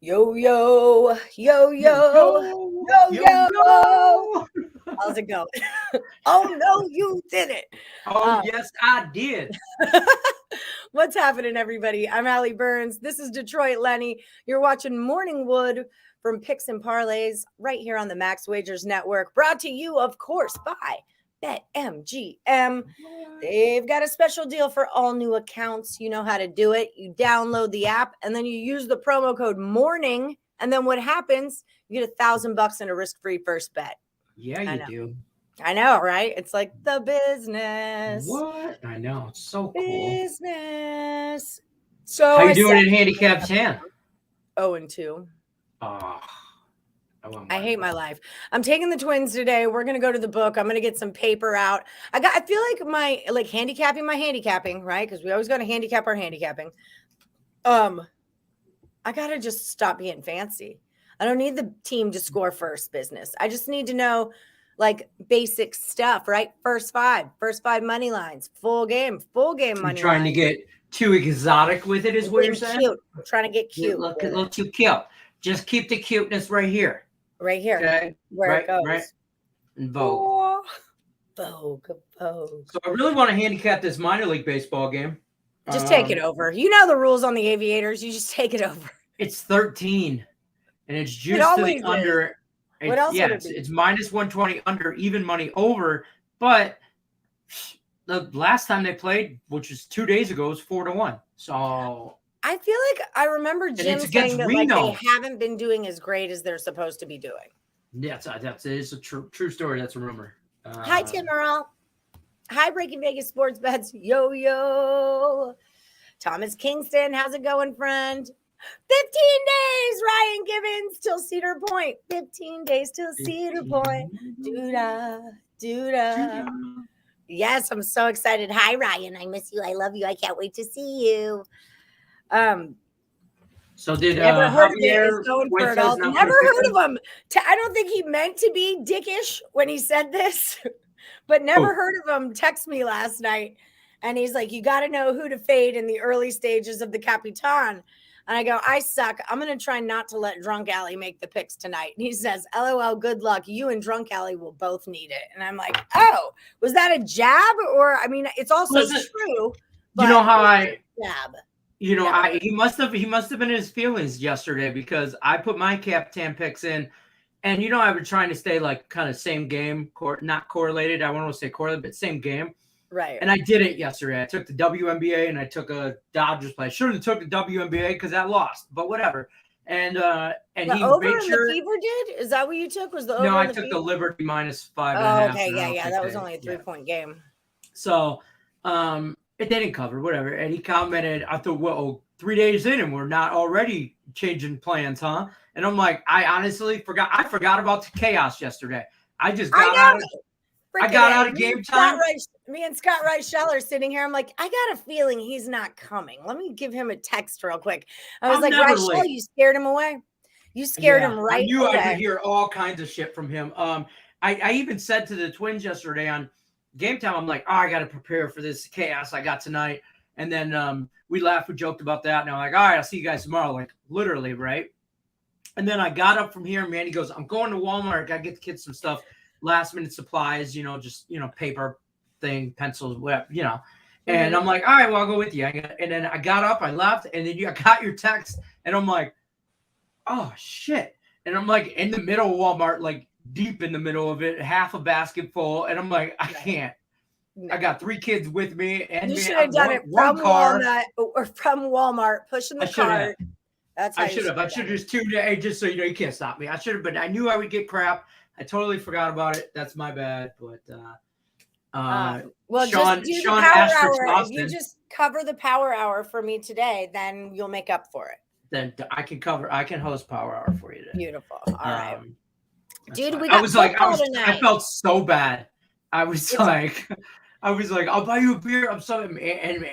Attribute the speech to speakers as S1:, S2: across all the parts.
S1: Yo, yo, yo, yo,
S2: Yo,
S1: yo,
S2: yo,
S1: yo.
S2: yo.
S1: How's it going? Oh, no, you didn't.
S2: Oh, yes, I did.
S1: What's happening, everybody? I'm Allie Burns. This is Detroit Lenny. You're watching Morning Wood from Picks and Parlays right here on the Max Wagers Network. Brought to you, of course, by BetMGM. They've got a special deal for all new accounts. You know how to do it. You download the app and then you use the promo code MORNING. And then what happens? You get $1,000 in a risk-free first bet.
S2: Yeah, you do.
S1: I know, right? It's like the business.
S2: What? I know. It's so cool.
S1: Business. So
S2: How you doing in handicap 10?
S1: 0-2.
S2: Oh,
S1: I hate my life. I'm taking the Twins today. We're gonna go to the book. I'm gonna get some paper out. I feel like my handicapping, right? Because we always got to handicap our handicapping. I gotta just stop being fancy. I don't need the team to score first business. I just need to know like basic stuff, right? First five money lines, full game money lines.
S2: Trying to get too exotic with it is what you're saying?
S1: Cute. I'm trying to get cute.
S2: Look a little too cute. Just keep the cuteness right here.
S1: Right here.
S2: Okay.
S1: Where it goes.
S2: Right. And Vogue.
S1: Vogue.
S2: So I really want to handicap this minor league baseball game.
S1: Just take it over. You know the rules on the Aviators. You just take it over.
S2: It's 13. And it's juiced to the under.
S1: What else would it be?
S2: It's minus 120 under, even money over. But the last time they played, which was 2 days ago, was 4-1. So
S1: I feel like I remember Jim saying that like, they haven't been doing as great as they're supposed to be doing.
S2: Yeah, it's a true story. That's a rumor.
S1: Hi, Tim Earl. Hi, Breaking Vegas Sports Bets. Yo, yo. Thomas Kingston, how's it going, friend? 15 days, Ryan Gibbons, till Cedar Point. 15 days till Cedar Point. Doo-da. Yes, I'm so excited. Hi, Ryan. I miss you. I love you. I can't wait to see you.
S2: So did
S1: Javier going for it all. Never heard of him. I don't think he meant to be dickish when he said this, but never heard of him. Text me last night, and he's like, "You got to know who to fade in the early stages of the Capitan." And I go, "I suck. I'm going to try not to let Drunk Alley make the picks tonight." And he says, "LOL, good luck. You and Drunk Alley will both need it." And I'm like, "Oh, was that a jab? Or I mean, it's also true."
S2: But you know how
S1: jab.
S2: You know, yeah. He must have been in his feelings yesterday because I put my Capitan picks in, and you know I've been trying to stay like kind of same game, not correlated. I want to say correlated, but same game.
S1: Right.
S2: And I did it yesterday. I took the WNBA and I took a Dodgers play. I should have took the WNBA because that lost, but whatever. And
S1: the
S2: he
S1: over made sure the Fever did. Is that what you took? Was the over?
S2: No, I took the Liberty minus 5.5.
S1: Oh, okay, yeah. That was only a 3-point game.
S2: So, they didn't cover, whatever. And he commented, I thought, well, 3 days in and we're not already changing plans, huh? And I'm like, I honestly forgot. I forgot about the chaos yesterday. I just got out of game time.
S1: Me and Scott Reichel sitting here. I'm like, I got a feeling he's not coming. Let me give him a text real quick. I was like, Reichel, you scared him away? You scared him right away.
S2: I could hear all kinds of shit from him. I even said to the Twins yesterday on game time, I'm like, I got to prepare for this chaos I got tonight. And then we laughed, we joked about that. And I'm like, all right, I'll see you guys tomorrow. Like literally, right? And then I got up from here, and Mandy goes, I'm going to Walmart. Got to get the kids some stuff, last minute supplies, paper thing, pencils, whatever, And I'm like, all right, well, I'll go with you. And then I got up, I left, and then I got your text, and I'm like, oh, shit. And I'm like in the middle of Walmart, like deep in the middle of it, half a basket full. And I'm like, I can't. I got 3 kids with me. And
S1: you should have done it from Walmart or from Walmart, pushing the cart. That's how I should have
S2: just tuned in, just so you know, you can't stop me. I should have, but I knew I would get crap. I totally forgot about it. That's my bad. But
S1: well,
S2: Sean
S1: just do the power hour. If you just cover the power hour for me today, then you'll make up for it.
S2: Then I can host power hour for you today.
S1: Beautiful. All right. Dude,
S2: fine. I felt so bad. I was like, I'll buy you a beer. I'm sorry.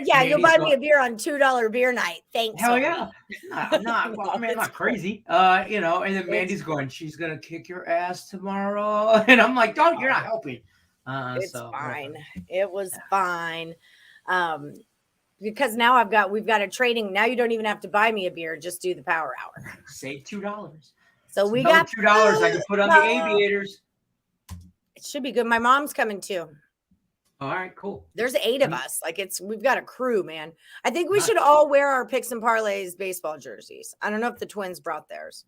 S1: You'll buy me a beer on $2 beer night. Thanks.
S2: Hell yeah. I'm not crazy. And then Mandy's going, she's going to kick your ass tomorrow. And I'm like, don't, you're not helping.
S1: It's fine. It was fine. because now we've got a trading. Now you don't even have to buy me a beer. Just do the power hour.
S2: Save $2.
S1: So we
S2: Another
S1: got
S2: $2 I can put on the aviators.
S1: It should be good. My mom's coming too.
S2: All right, cool.
S1: There's 8 of us. Like we've got a crew, man. I think we should all wear our Picks and Parlays baseball jerseys. I don't know if the Twins brought theirs,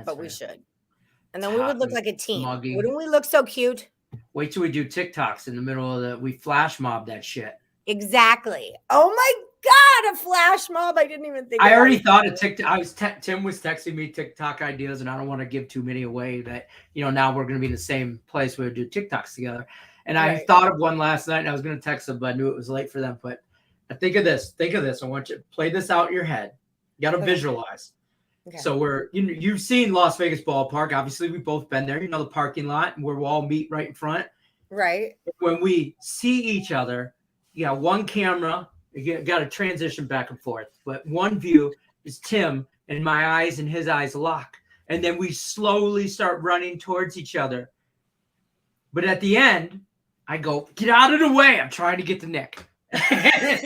S1: but we should. And then we would look like a team. Smuggy. Wouldn't we look so cute?
S2: Wait till we do TikToks in the middle of we flash mob that shit.
S1: Exactly. Oh my God, a flash mob. I didn't even think
S2: I already thought of TikTok. Tim was texting me TikTok ideas, and I don't want to give too many away, but now we're going to be in the same place. We would do TikToks together. And I thought of one last night, and I was going to text them, but I knew it was late for them. But think of this. I want you to play this out in your head. You got to visualize. Okay. So you've seen Las Vegas Ballpark. Obviously, we've both been there. The parking lot where we'll all meet right in front.
S1: Right.
S2: When we see each other, you got one camera. You got to transition back and forth. But one view is Tim and my eyes and his eyes lock. And then we slowly start running towards each other. But at the end, I go, get out of the way. I'm trying to get to Nick. And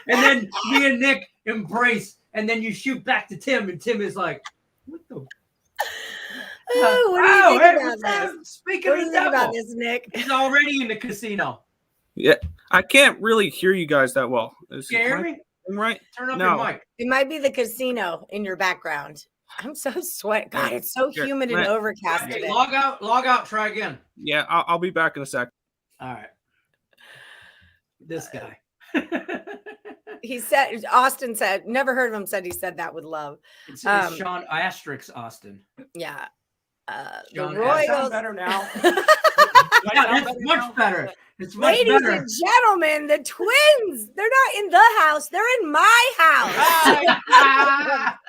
S2: then me and Nick embrace. And then you shoot back to Tim. And Tim is like, what the?
S1: What do you think about this?
S2: Speaking of the devil,
S1: about this, Nick?
S2: He's already in the casino.
S3: Yeah, I can't really hear you guys that well.
S2: Can you hear me?
S3: Right?
S2: Turn up your mic.
S1: It might be the casino in your background. I'm so sweaty. God, it's so humid and overcast today.
S2: Log out, try again.
S3: Yeah, I'll be back in a sec.
S2: All right. This guy.
S1: Austin said, never heard of him, said he said that with love.
S2: It's Sean Asterix Austin.
S1: Yeah.
S4: The Royals. Better now.
S2: It's much better. It's much
S1: Ladies
S2: better.
S1: and gentlemen, the Twins, they're not in the house. They're in my house. Yeah,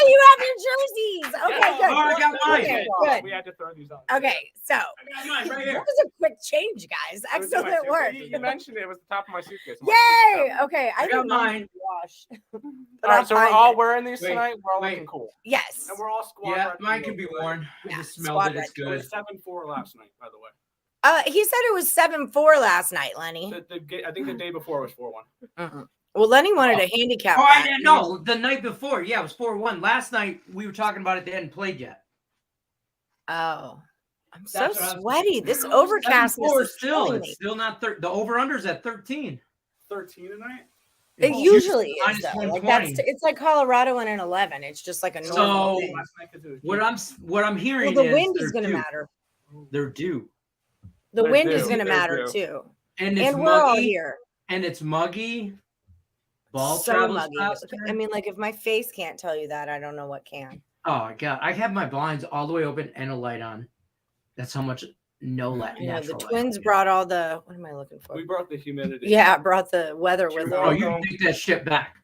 S1: you have your jerseys. Okay, good.
S2: Oh, I got mine.
S1: Okay, good.
S4: We had to throw these on.
S1: Okay, so
S2: I got mine right here.
S1: that was a quick change, guys. Excellent work.
S4: You mentioned it was the top of my suitcase.
S1: Yay! Okay,
S2: I got mine.
S1: Wash.
S4: All right, so we're all wearing these tonight. We're all looking cool.
S1: Yes.
S4: And we're all squad.
S2: Yeah, mine can be worn.
S1: Yeah,
S2: Just smell it. It's good.
S4: It was 7-4 last night, by the way.
S1: He said it was 7-4 last night, Lenny.
S4: I think the day before was 4-1.
S1: Well, Lenny wanted a handicap.
S2: Oh, I didn't know. The night before, yeah, it was 4-1. Last night we were talking about it. They hadn't played yet.
S1: Oh, I'm so sweaty. This overcastness is
S2: still.
S1: killing
S2: It's
S1: me.
S2: still not the over/under's at 13.
S4: 13 tonight.
S1: It usually is though. Like it's like Colorado and an 11. It's just like a normal thing.
S2: What I'm hearing
S1: the wind is going to matter.
S2: They're due.
S1: The wind is going to matter too.
S2: And
S1: we're all here.
S2: And it's muggy. Ball
S1: so muggy. I mean, like if my face can't tell you that, I don't know what can.
S2: Oh my God. I have my blinds all the way open and a light on. That's how much no light.
S1: The Twins brought all the, what am I looking for?
S4: We brought the humidity.
S1: Yeah, brought the weather with them.
S2: Oh, you can take that shit back.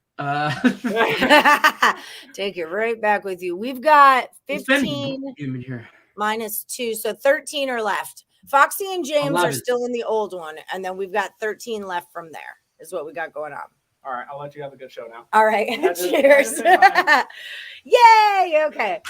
S1: Take it right back with you. We've got 15
S2: here.
S1: minus 2. So 13 are left. Foxy and James are still in the old one. And then we've got 13 left from there is what we got going on.
S4: All right. I'll let you have a good show now.
S1: All right. Cheers. Yay. Okay.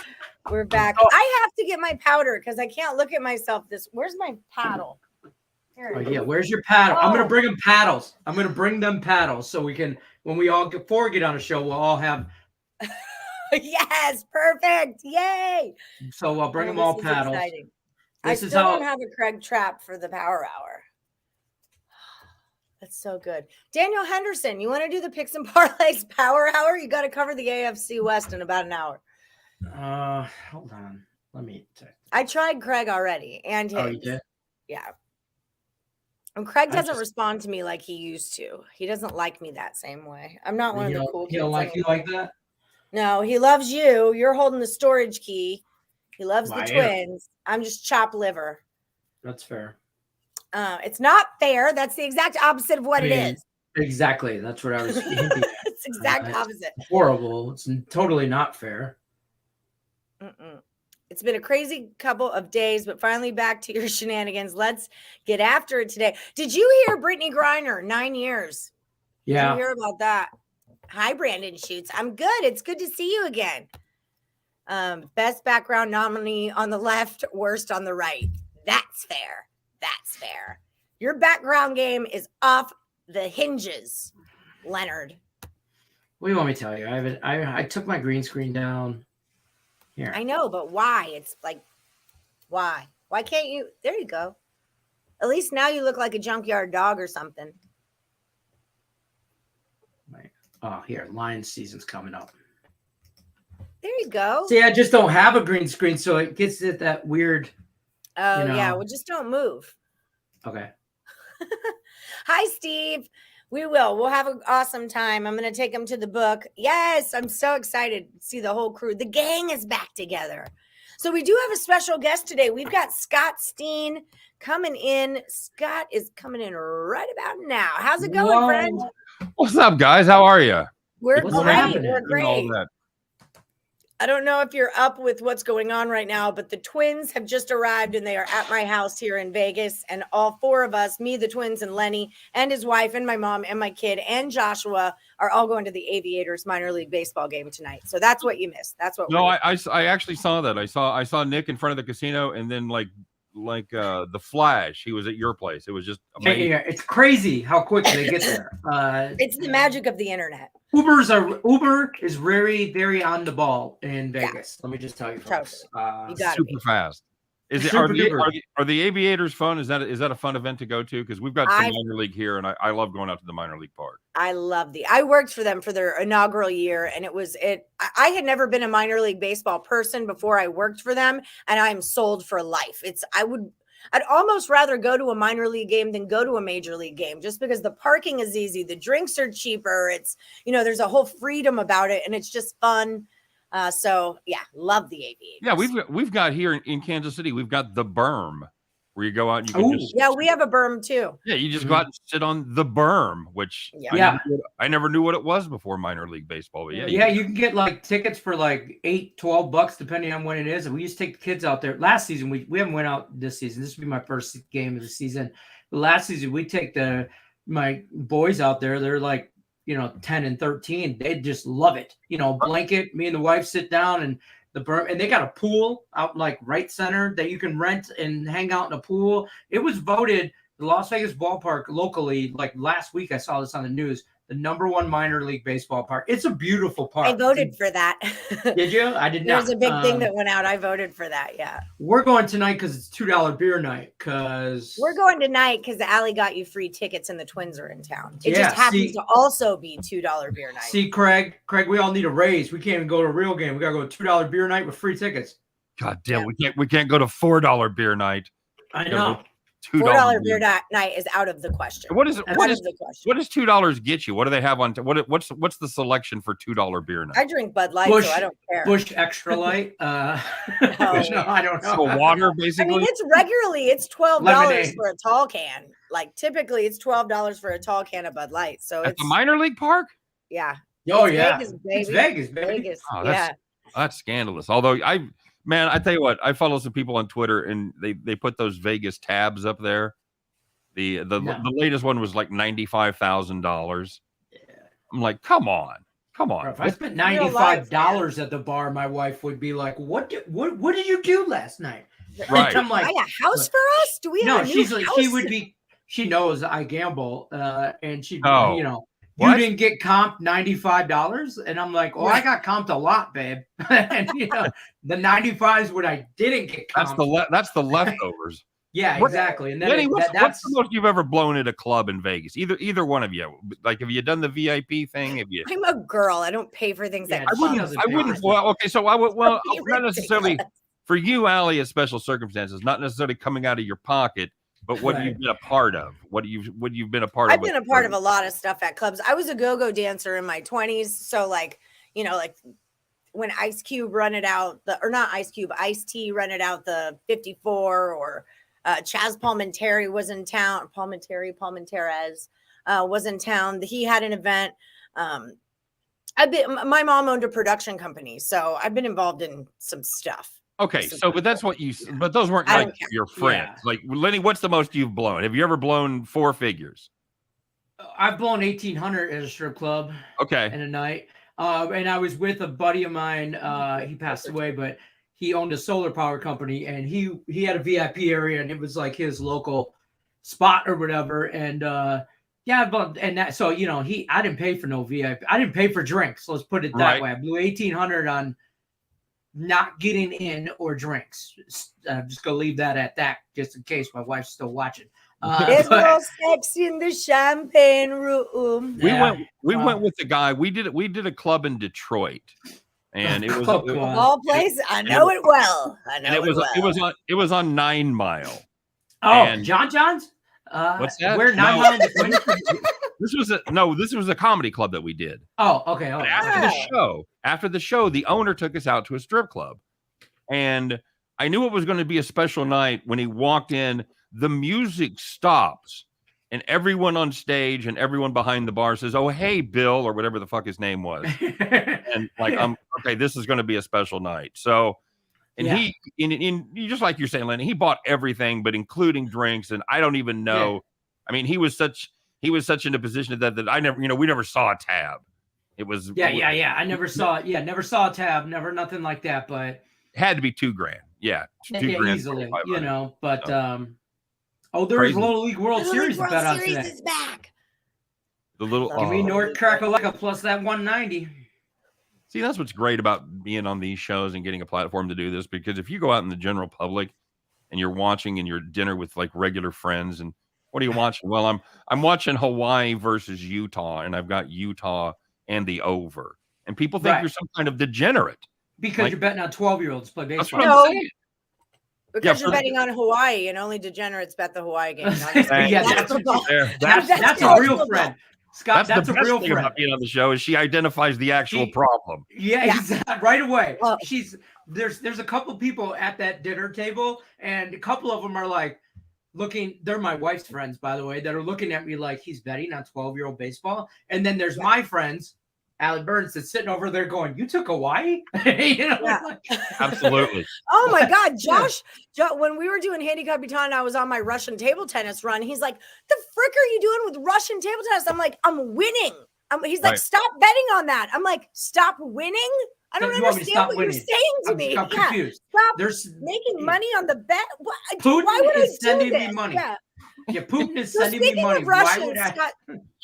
S1: We're back. I have to get my powder because I can't look at myself. Where's my paddle?
S2: Oh, yeah. Where's your paddle? I'm going to bring them paddles. I'm going to bring them paddles so we can, when we all get on a show, we'll all have.
S1: Yes. Perfect. Yay.
S2: So I'll bring them all paddles.
S1: Exciting. I still don't have a Craig trap for the power hour. That's so good. Daniel Henderson, you want to do the Picks and Parlays power hour? You got to cover the AFC West in about an hour.
S2: Hold on. Let me check.
S1: I tried Craig already and Higgs.
S2: Oh, you did?
S1: Yeah. And Craig doesn't respond to me like he used to. He doesn't like me that same way. I'm not one of the cool kids.
S2: He don't like you like that?
S1: No, he loves you. You're holding the storage key. He loves the Twins. I'm just chopped liver.
S2: That's fair.
S1: It's not fair. That's the exact opposite of what it is.
S2: Exactly. That's what I was hinting at.
S1: It's exact opposite.
S2: Horrible. It's totally not fair.
S1: It's been a crazy couple of days, but finally back to your shenanigans. Let's get after it today. Did you hear Brittany Griner, 9 years?
S2: Yeah.
S1: Did you hear about that? Hi, Brandon Shoots. I'm good. It's good to see you again. Best background nominee on the left, worst on the right. That's fair. That's fair. Your background game is off the hinges, Leonard.
S2: What do you want me to tell you? I took my green screen down. Here.
S1: I know, but why? It's like, why? Why can't you? There you go. At least now you look like a junkyard dog or something.
S2: Oh, here, Lions season's coming up.
S1: There you go.
S2: See, I just don't have a green screen, so it gets it that weird.
S1: Oh, yeah. Well, just don't move.
S2: Okay.
S1: Hi, Steve. We will. We'll have an awesome time. I'm going to take him to the book. Yes, I'm so excited to see the whole crew. The gang is back together. So we do have a special guest today. We've got Scott Steen coming in. Scott is coming in right about now. How's it going, friend?
S5: What's up, guys? How are you?
S1: We're
S2: What's
S1: great.
S2: happening?
S1: We're great. I don't know if you're up with what's going on right now, but the twins have just arrived and they are at my house here in Vegas. And all four of us, me, the twins, and Lenny, and his wife, and my mom, and my kid, and Joshua, are all going to the Aviators minor league baseball game tonight. So that's what you missed. That's what.
S5: No, I actually saw that. I saw Nick in front of the casino, and then like the Flash, he was at your place. It was just amazing.
S2: Yeah, it's crazy how quick they get there.
S1: It's the magic of the internet.
S2: Uber is very, very on the ball in Vegas. Let me just tell you, folks.
S1: You got
S5: super fast. Is it? Are the Aviators fun? Is that a fun event to go to? Because we've got some minor league here, and I love going out to the minor league park.
S1: I worked for them for their inaugural year, and I had never been a minor league baseball person before I worked for them, and I'm sold for life. I'd almost rather go to a minor league game than go to a major league game, just because the parking is easy, the drinks are cheaper. It's, there's a whole freedom about it, and it's just fun. So yeah, love the Aviators.
S5: Yeah, we've got here in Kansas City, we've got the berm where you go out and you can
S1: yeah, we have a berm too.
S5: Yeah, you just go out and sit on the berm, which I never knew what it was before minor league baseball. But
S2: you can get like tickets for like $8-12 depending on when it is. And we used to take the kids out there. Last season, we haven't went out this season. This will be my first game of the season. But last season, we take my boys out there. They're like, 10 and 13. They just love it. Blanket, me and the wife sit down and the berm, and they got a pool out like right center that you can rent and hang out in a pool. It was voted the Las Vegas ballpark locally, like last week. I saw this on the news, the #1 minor league baseball park. It's a beautiful park.
S1: I voted for that.
S2: Did you? I did not.
S1: There's a big thing that went out. I voted for that. Yeah.
S2: We're going tonight because it's $2 beer night.
S1: We're going tonight because Allie got you free tickets and the twins are in town. It just happens to also be $2 beer night.
S2: See, Craig, we all need a raise. We can't even go to a real game. We got to go to $2 beer night with free tickets.
S5: God damn, we can't go to $4 beer night.
S2: I know.
S1: $4 beer night is out of the question.
S5: What does $2 get you? What do they have on? What's the selection for $2 beer night?
S1: I drink Bud Light, so I don't care.
S2: Bush Extra Light. No, I don't know.
S5: So water, basically.
S1: I mean, it's $12 for a tall can. Like typically, it's $12 for a tall can of Bud Light. So
S5: at the minor league park.
S1: Yeah.
S2: Oh yeah.
S1: Vegas, baby.
S2: It's Vegas, baby.
S1: Vegas.
S5: Oh, that's scandalous. Although I tell you what, I follow some people on Twitter and they put those Vegas tabs up there. The latest one was like $95,000. Yeah. I'm like, come on.
S2: Bro, if I spent $95 at the bar, my wife would be like, "What did you do last night?"
S5: Right.
S1: I'm like, "Buy a house for us? Do we have a new house?"
S2: She would be. She knows I gamble, and she, you didn't get comped $95, and I'm like, "Oh, I got comped a lot, babe." And the 95s when I didn't get comped.
S5: That's the leftovers.
S2: Yeah, exactly. And then
S5: Lenny, what's the most you've ever blown at a club in Vegas? Either one of you. Like, have you done the VIP thing?
S1: I'm a girl. I don't pay for things that
S5: I wouldn't. Well, okay, so I would. Well, not necessarily for you, Allie, as special circumstances, not necessarily coming out of your pocket. But what have you been a part of? What you've been a part of?
S1: I've been a part of a lot of stuff at clubs. I was a go-go dancer in my 20s. So like when Ice-T rented out the 54 or Chaz Palminteri was in town. Palminterez was in town. He had an event. My mom owned a production company. So I've been involved in some stuff.
S5: Okay, but that's what but those weren't like your friends. Yeah. Like, Lenny, what's the most you've blown? Have you ever blown 4 figures?
S2: I've blown 1,800 at a strip club.
S5: Okay.
S2: In a night. And I was with a buddy of mine. He passed away, but he owned a solar power company, and he had a VIP area, and it was like his local spot or whatever. And yeah, but and that so I didn't pay for no VIP. I didn't pay for drinks. Let's put it that way. I blew $1,800 on not getting in or drinks. I'm just gonna leave that at that, just in case my wife's still watching.
S1: There's no sex in the champagne room.
S5: We went with the guy. We did a club in Detroit, and it was
S1: all places. I know it well.
S5: It was on 9 Mile.
S2: Oh, and John's.
S5: What's that?
S2: Where 9 Mile?
S5: This was a comedy club that we did.
S2: Oh, okay.
S5: But after the show, the owner took us out to a strip club, and I knew it was going to be a special night when he walked in. The music stops, and everyone on stage and everyone behind the bar says, "Oh, hey, Bill," or whatever the fuck his name was. And like, okay, this is going to be a special night. So, and he, just like you're saying, Lenny, he bought everything, but including drinks. And I don't even know. Yeah. I mean, he was such in a position that I never, we never saw a tab. It was
S2: I never saw it. Yeah, never saw a tab. Never nothing like that. But
S5: it had to be $2,000. Yeah, $2,000
S2: easily. But there's Little League World Series to bet on today.
S1: Is back.
S5: The little
S2: give me North Crack-a-Lacka plus that 190.
S5: See, that's what's great about being on these shows and getting a platform to do this, because if you go out in the general public and you're watching and you're dinner with like regular friends, and what are you watching? Well, I'm watching Hawaii versus Utah, and I've got Utah and the over. And people think you're some kind of degenerate.
S2: Because you're betting on 12-years play baseball.
S5: That's what I'm saying.
S1: Because you're betting on Hawaii, and only degenerates bet the Hawaii game.
S2: That's a real friend. Scott, that's a real friend.
S5: About being on the show is she identifies the actual problem.
S2: Yeah, exactly. Right away. Well, there's a couple people at that dinner table, and a couple of them are like looking. They're my wife's friends, by the way, that are looking at me like he's betting on 12-year-old baseball. And then there's my friends, Allie Burns, that's sitting over there going, "You took Hawaii?"
S5: Absolutely.
S1: Oh my God, Josh, when we were doing Handicapper, I was on my Russian table tennis run. He's like, "The frick are you doing with Russian table tennis?" I'm like, "I'm winning." He's like, "Stop betting on that." I'm like, "Stop winning?" I don't understand what you're saying to me.
S2: I'm confused.
S1: Stop making money on the bet.
S2: Putin
S1: why would
S2: is
S1: I do
S2: sending
S1: this?
S2: me money.
S1: Yeah,
S2: Putin is sending me money. Why would I?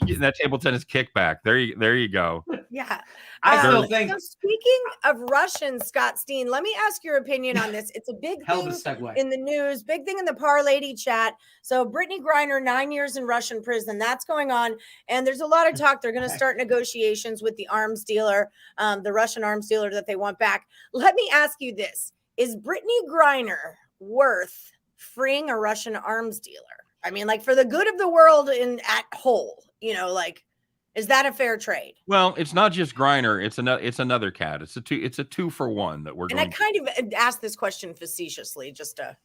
S5: Getting that table tennis kickback. There you go.
S1: Yeah.
S2: I still think.
S1: So speaking of Russians, Scott Steen, let me ask your opinion on this. It's a big thing in the news, big thing in the Parlay chat. So Brittany Griner, 9 years in Russian prison. That's going on. And there's a lot of talk. They're going to start negotiations with the arms dealer, the Russian arms dealer that they want back. Let me ask you this. Is Brittany Griner worth freeing a Russian arms dealer? I mean, like, for the good of the world at whole, is that a fair trade?
S5: Well, it's not just Griner. It's another cat. It's a 2-for-1 that we're.
S1: And I kind of asked this question facetiously, just to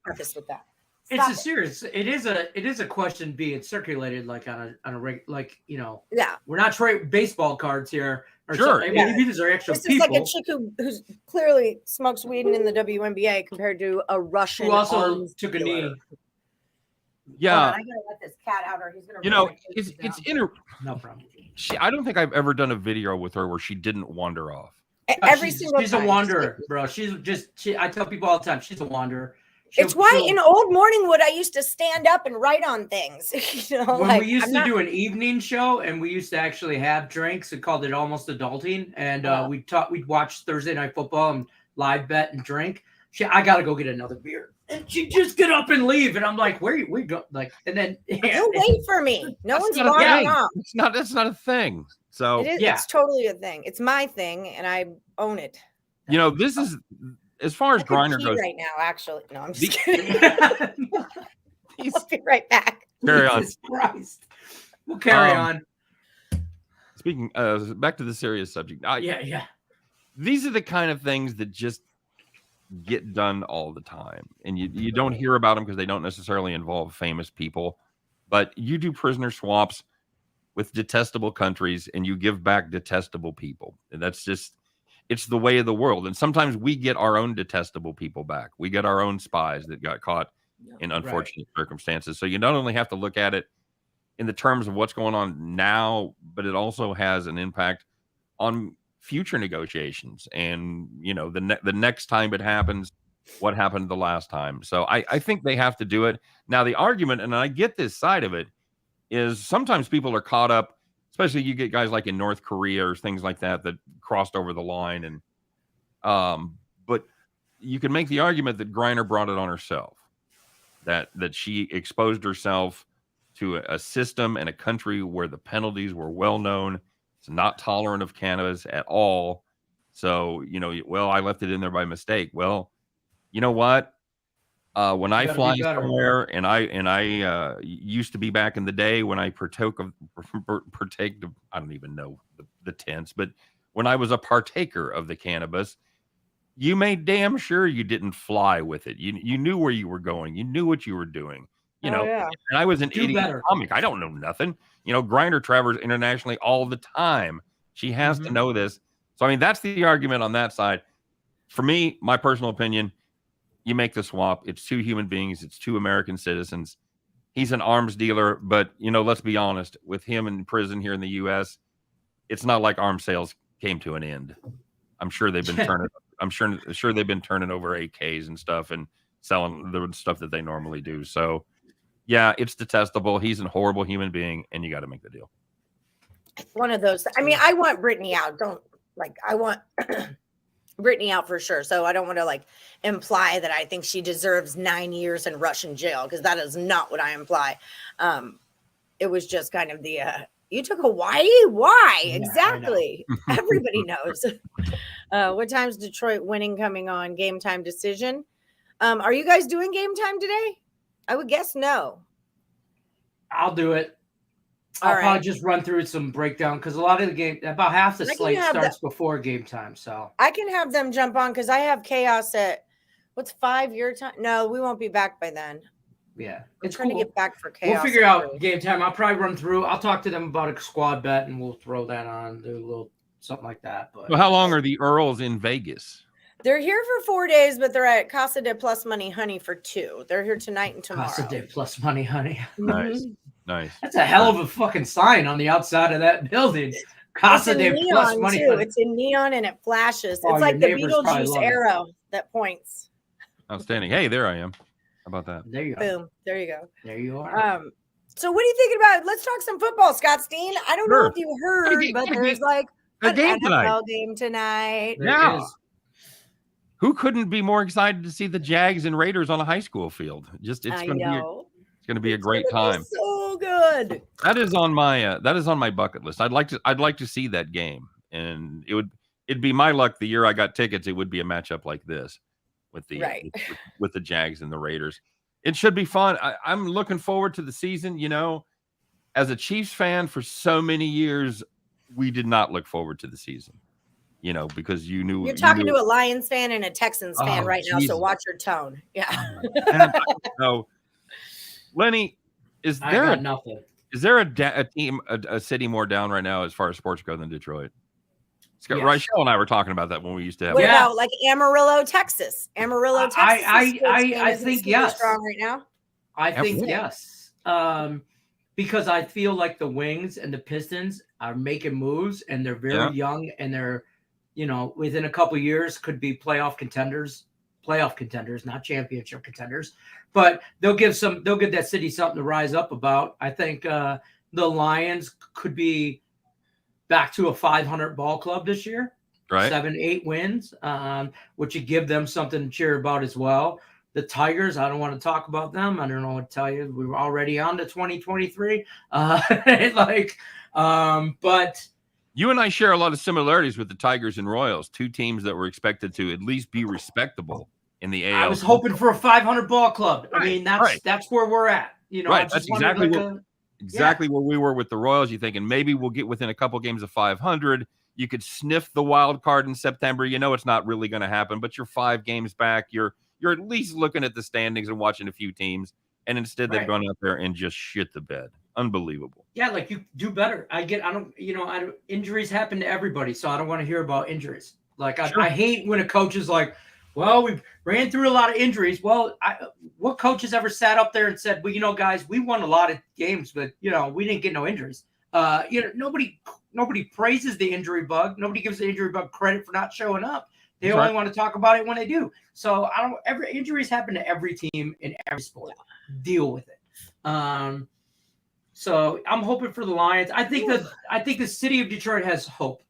S1: preface with that.
S2: It is a question being circulated like on a we're not trading baseball cards here.
S5: Sure.
S2: Maybe these are actual
S1: people. This is like a chick who's clearly smokes weed in the WNBA compared to a Russian
S2: who also took a knee.
S5: Yeah,
S1: I gotta let this cat out, or he's gonna.
S5: No problem. I don't think I've ever done a video with her where she didn't wander off.
S2: She's a wanderer, bro. I tell people all the time, she's a wanderer.
S1: It's why in old Morningwood I used to stand up and write on things.
S2: When we used to do an evening show, and we used to actually have drinks and called it Almost Adulting, and we'd watch Thursday Night Football and live bet and drink. I gotta go get another beer. And she just get up and leave, and I'm like, "Where we go?" Like, and then
S1: don't wait for me. No one's lying off.
S5: That's not a thing. So
S1: it is. Yeah. It's totally a thing. It's my thing, and I own it.
S5: This is as far as Griner goes
S1: right now. Actually, no, I'm just kidding. I'll be right back.
S5: Carry on.
S2: Jesus Christ. We'll carry on.
S5: Speaking, back to the serious subject.
S2: Yeah.
S5: These are the kind of things that just get done all the time, and you don't hear about them because they don't necessarily involve famous people, but you do prisoner swaps with detestable countries and you give back detestable people, and it's the way of the world. And sometimes we get our own detestable people back. We get our own spies that got caught in unfortunate circumstances. So you not only have to look at it in the terms of what's going on now, but it also has an impact on future negotiations. And the next time it happens, what happened the last time. So I think they have to do it. Now, the argument, and I get this side of it, is sometimes people are caught up, especially you get guys like in North Korea or things like that crossed over the line. And but you can make the argument that Griner brought it on herself, that she exposed herself to a system and a country where the penalties were well known. It's not tolerant of cannabis at all. So, well, I left it in there by mistake. Well, you know what? When I fly somewhere, and I used to be back in the day when I partake of, I don't even know the tense, but when I was a partaker of the cannabis, you made damn sure you didn't fly with it. You knew where you were going. You knew what you were doing. And I was an idiot comic. I don't know nothing. Griner travels internationally all the time. She has to know this. So, I mean, that's the argument on that side. For me, my personal opinion, you make the swap. It's two human beings. It's two American citizens. He's an arms dealer, but, let's be honest, with him in prison here in the U.S., it's not like arms sales came to an end. I'm sure they've been turning. I'm sure they've been turning over AKs and stuff and selling the stuff that they normally do. So, yeah, it's detestable. He's a horrible human being, and you got to make the deal.
S1: One of those. I mean, I want Brittany out. I want Brittany out for sure. So I don't want to imply that I think she deserves 9 years in Russian jail, because that is not what I imply. It was just kind of the you took Hawaii? Why? Yeah, exactly. Everybody knows. What time's Detroit winning coming on? Game time decision. Are you guys doing game time today? I would guess no.
S2: I'll do it. I'll probably just run through some breakdown, because a lot of the game, about half the slate starts before game time. So
S1: I can have them jump on, because I have chaos at 5 your time. No, we won't be back by then.
S2: Yeah,
S1: it's trying to get back for chaos.
S2: We'll figure out game time. I'll probably run through. I'll talk to them about a squad bet, and we'll throw that on, do a little something like that. But
S5: well, how long are the Earls in Vegas?
S1: They're here for 4 days, but they're at Casa de Plus Money Honey for 2. They're here tonight and tomorrow.
S2: Casa de Plus Money Honey.
S5: Nice.
S2: That's a hell of a fucking sign on the outside of that building. Casa de Plus Money Honey.
S1: It's in neon and it flashes. It's like the Beetlejuice arrow that points.
S5: Outstanding. Hey, there I am. How about that?
S2: There you go.
S1: Boom. There you go.
S2: There you are.
S1: So what are you thinking about? Let's talk some football, Scott Steen. I don't know if you heard, but there's
S5: a game
S1: NFL game tonight.
S5: Yeah. Who couldn't be more excited to see the Jags and Raiders on a high school field? It's going to be a great time.
S1: So good.
S5: That is on my bucket list. I'd like to see that game, and it'd be my luck. The year I got tickets, it would be a matchup like this with the with the Jags and the Raiders. It should be fun. I'm looking forward to the season. As a Chiefs fan for so many years, we did not look forward to the season. Because you're talking
S1: to a Lions fan and a Texans fan right now, so watch your tone. Yeah.
S5: So, Lenny, is there a team, a city more down right now as far as sports go than Detroit? Yes. Rachel and I were talking about that when we used to have.
S1: What about Amarillo, Texas? Amarillo, Texas.
S2: I think yes.
S1: Strong right now.
S2: I think yes. Because I feel like the Wings and the Pistons are making moves, and they're very young, and they're, within a couple of years could be playoff contenders, not championship contenders, but they'll give that city something to rise up about. I think the Lions could be back to a 500 ball club this year, right? 7-8 wins, which would give them something to cheer about as well. The Tigers, I don't want to talk about them. I don't know what to tell you. We were already on to 2023. But
S5: you and I share a lot of similarities with the Tigers and Royals, two teams that were expected to at least be respectable in the AL.
S2: I was hoping for a 500 ball club. Right. I mean, that's where we're at.
S5: Right. That's exactly where we were with the Royals. You're thinking maybe we'll get within a couple games of 500. You could sniff the wild card in September. It's not really going to happen, but you're 5 games back. You're at least looking at the standings and watching a few teams. And instead they've gone out there and just shit the bed. Unbelievable.
S2: Yeah, you do better. Injuries happen to everybody, so I don't want to hear about injuries. I hate when a coach is like, well, we ran through a lot of injuries. Well, what coach has ever sat up there and said, well, guys, we won a lot of games, but, we didn't get no injuries. Nobody praises the injury bug. Nobody gives the injury bug credit for not showing up. They only want to talk about it when they do. So every injuries happen to every team in every sport. Deal with it. So I'm hoping for the Lions. I think the city of Detroit has hope.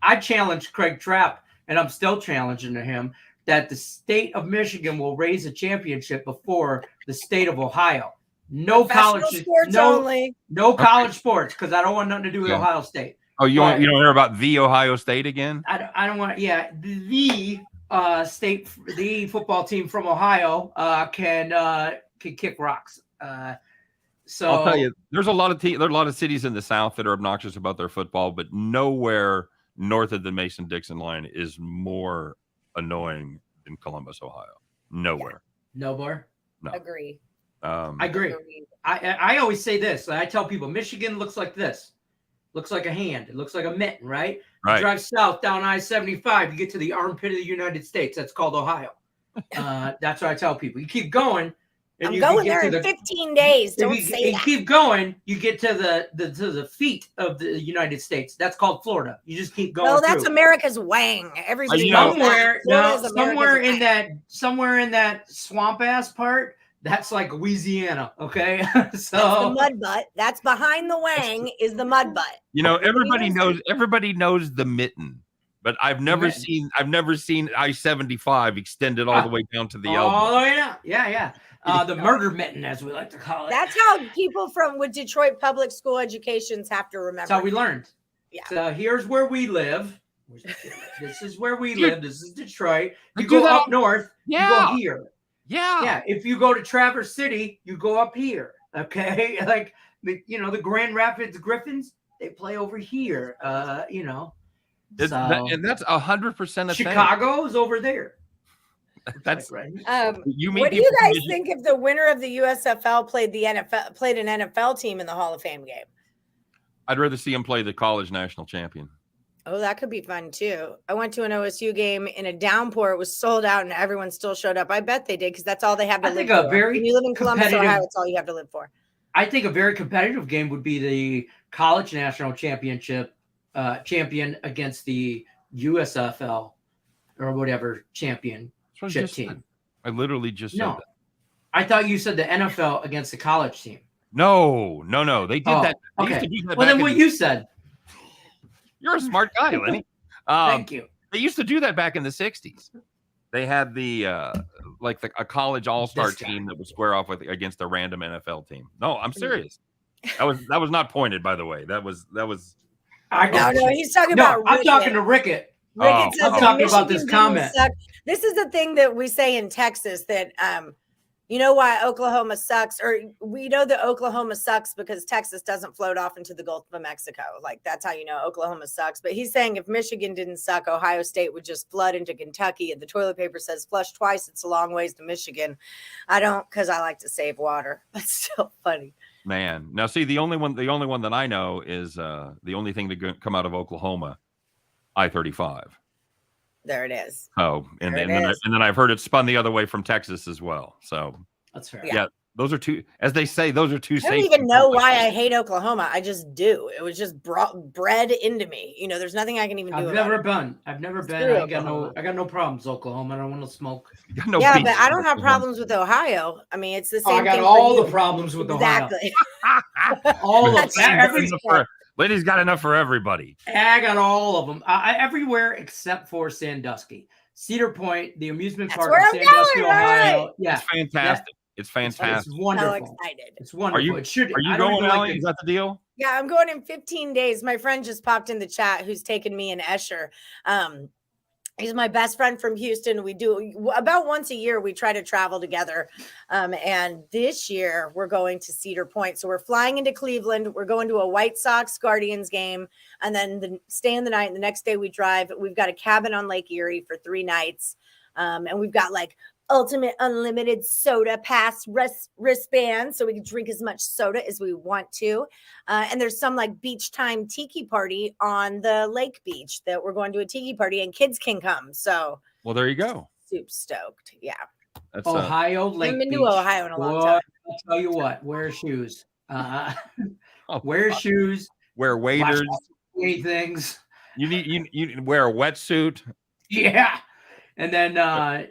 S2: I challenged Craig Trapp, and I'm still challenging to him, that the state of Michigan will raise a championship before the state of Ohio. No college sports only. No college sports, because I don't want nothing to do with Ohio State.
S5: Oh, you don't hear about the Ohio State again?
S2: I don't want. Yeah, the football team from Ohio can kick rocks. So
S5: I'll tell you, there's a lot of cities in the South that are obnoxious about their football, but nowhere north of the Mason-Dixon line is more annoying than Columbus, Ohio. Nowhere.
S2: Yeah. Nowhere.
S5: No.
S1: Agree.
S2: I agree. I always say this. I tell people Michigan looks like this. Looks like a hand. It looks like a mitten, right?
S5: Right.
S2: You drive south down I-75, you get to the armpit of the United States. That's called Ohio. That's what I tell people. You keep going. And
S1: I'm going there in 15 days. Don't say that.
S2: You keep going, you get to the feet of the United States. That's called Florida. You just keep going.
S1: No, that's America's wang. Everybody
S2: somewhere in that swamp ass part. That's like Louisiana, okay? So
S1: that's the mud butt. That's behind the wang is the mud butt.
S5: Everybody knows the mitten, but I've never seen I-75 extended all the way down to the elbow.
S2: Oh yeah. The murder mitten, as we like to call it.
S1: That's how people with Detroit public school educations have to remember.
S2: That's how we learned.
S1: Yeah.
S2: So here's where we live. This is where we live. This is Detroit. You go up north, you go here. Yeah. If you go to Traverse City, you go up here. Okay. Like the Grand Rapids Griffins, they play over here. And
S5: that's 100% a
S2: Chicago's over there.
S5: That's
S2: right.
S1: What do you guys think if the winner of the USFL played an NFL team in the Hall of Fame game?
S5: I'd rather see him play the college national champion.
S1: Oh, that could be fun too. I went to an OSU game in a downpour. It was sold out and everyone still showed up. I bet they did because that's all they have to live for. When you live in Columbus, Ohio, it's all you have to live for.
S2: I think a very competitive game would be the college national championship champion against the USFL or whatever championship team.
S5: I literally just said that.
S2: I thought you said the NFL against the college team.
S5: No. They did that. They used to do that
S2: then what you said.
S5: You're a smart guy, Lenny.
S2: Thank you.
S5: They used to do that back in the 60s. They had a college all-star team that would square off against a random NFL team. No, I'm serious. That was not pointed, by the way. That was.
S1: No, he's talking about.
S2: I'm talking to Rickett.
S1: Rickett says
S2: I'm talking about this comment.
S1: This is the thing that we say in Texas that you know why Oklahoma sucks, or we know that Oklahoma sucks because Texas doesn't float off into the Gulf of Mexico. Like that's how you know Oklahoma sucks. But he's saying if Michigan didn't suck, Ohio State would just flood into Kentucky. And the toilet paper says flush twice. It's a long ways to Michigan. I don't, because I like to save water. That's still funny.
S5: Man, now see the only one that I know is the only thing to come out of Oklahoma, I-35.
S1: There it is.
S5: Oh, and then I've heard it spun the other way from Texas as well. So
S2: that's fair.
S5: Yeah, those are two, as they say, those are two.
S1: I don't even know why I hate Oklahoma. I just do. It was just bred into me. There's nothing I can even do.
S2: I've never been. I got no problems. Oklahoma. I don't want to smoke.
S1: But I don't have problems with Ohio. I mean, it's the same.
S2: I got all the problems with Ohio.
S1: Exactly.
S2: All of that.
S5: Lenny's got enough for everybody.
S2: I got all of them. Everywhere except for Sandusky. Cedar Point, the amusement park in Sandusky, Ohio. Yeah.
S5: It's fantastic. It's fantastic.
S2: It's wonderful.
S1: So excited.
S2: It's wonderful.
S5: Are you going, Allie? Is that the deal?
S1: Yeah, I'm going in 15 days. My friend just popped in the chat who's taken me and Escher. He's my best friend from Houston. We do about once a year. We try to travel together. And this year we're going to Cedar Point. So we're flying into Cleveland. We're going to a White Sox Guardians game and then staying the night. And the next day we drive. We've got a cabin on Lake Erie for 3 nights. And we've got like ultimate unlimited soda pass wristband. So we can drink as much soda as we want to. And there's some like beach time tiki party on the lake beach that we're going to a tiki party and kids can come. So,
S5: well, there you go.
S1: Super stoked. Yeah.
S2: That's Ohio Lake
S1: I've been to Ohio in a long time.
S2: I'll tell you what, wear shoes. Wear shoes.
S5: Wear waders.
S2: Things.
S5: You wear a wetsuit.
S2: Yeah. And then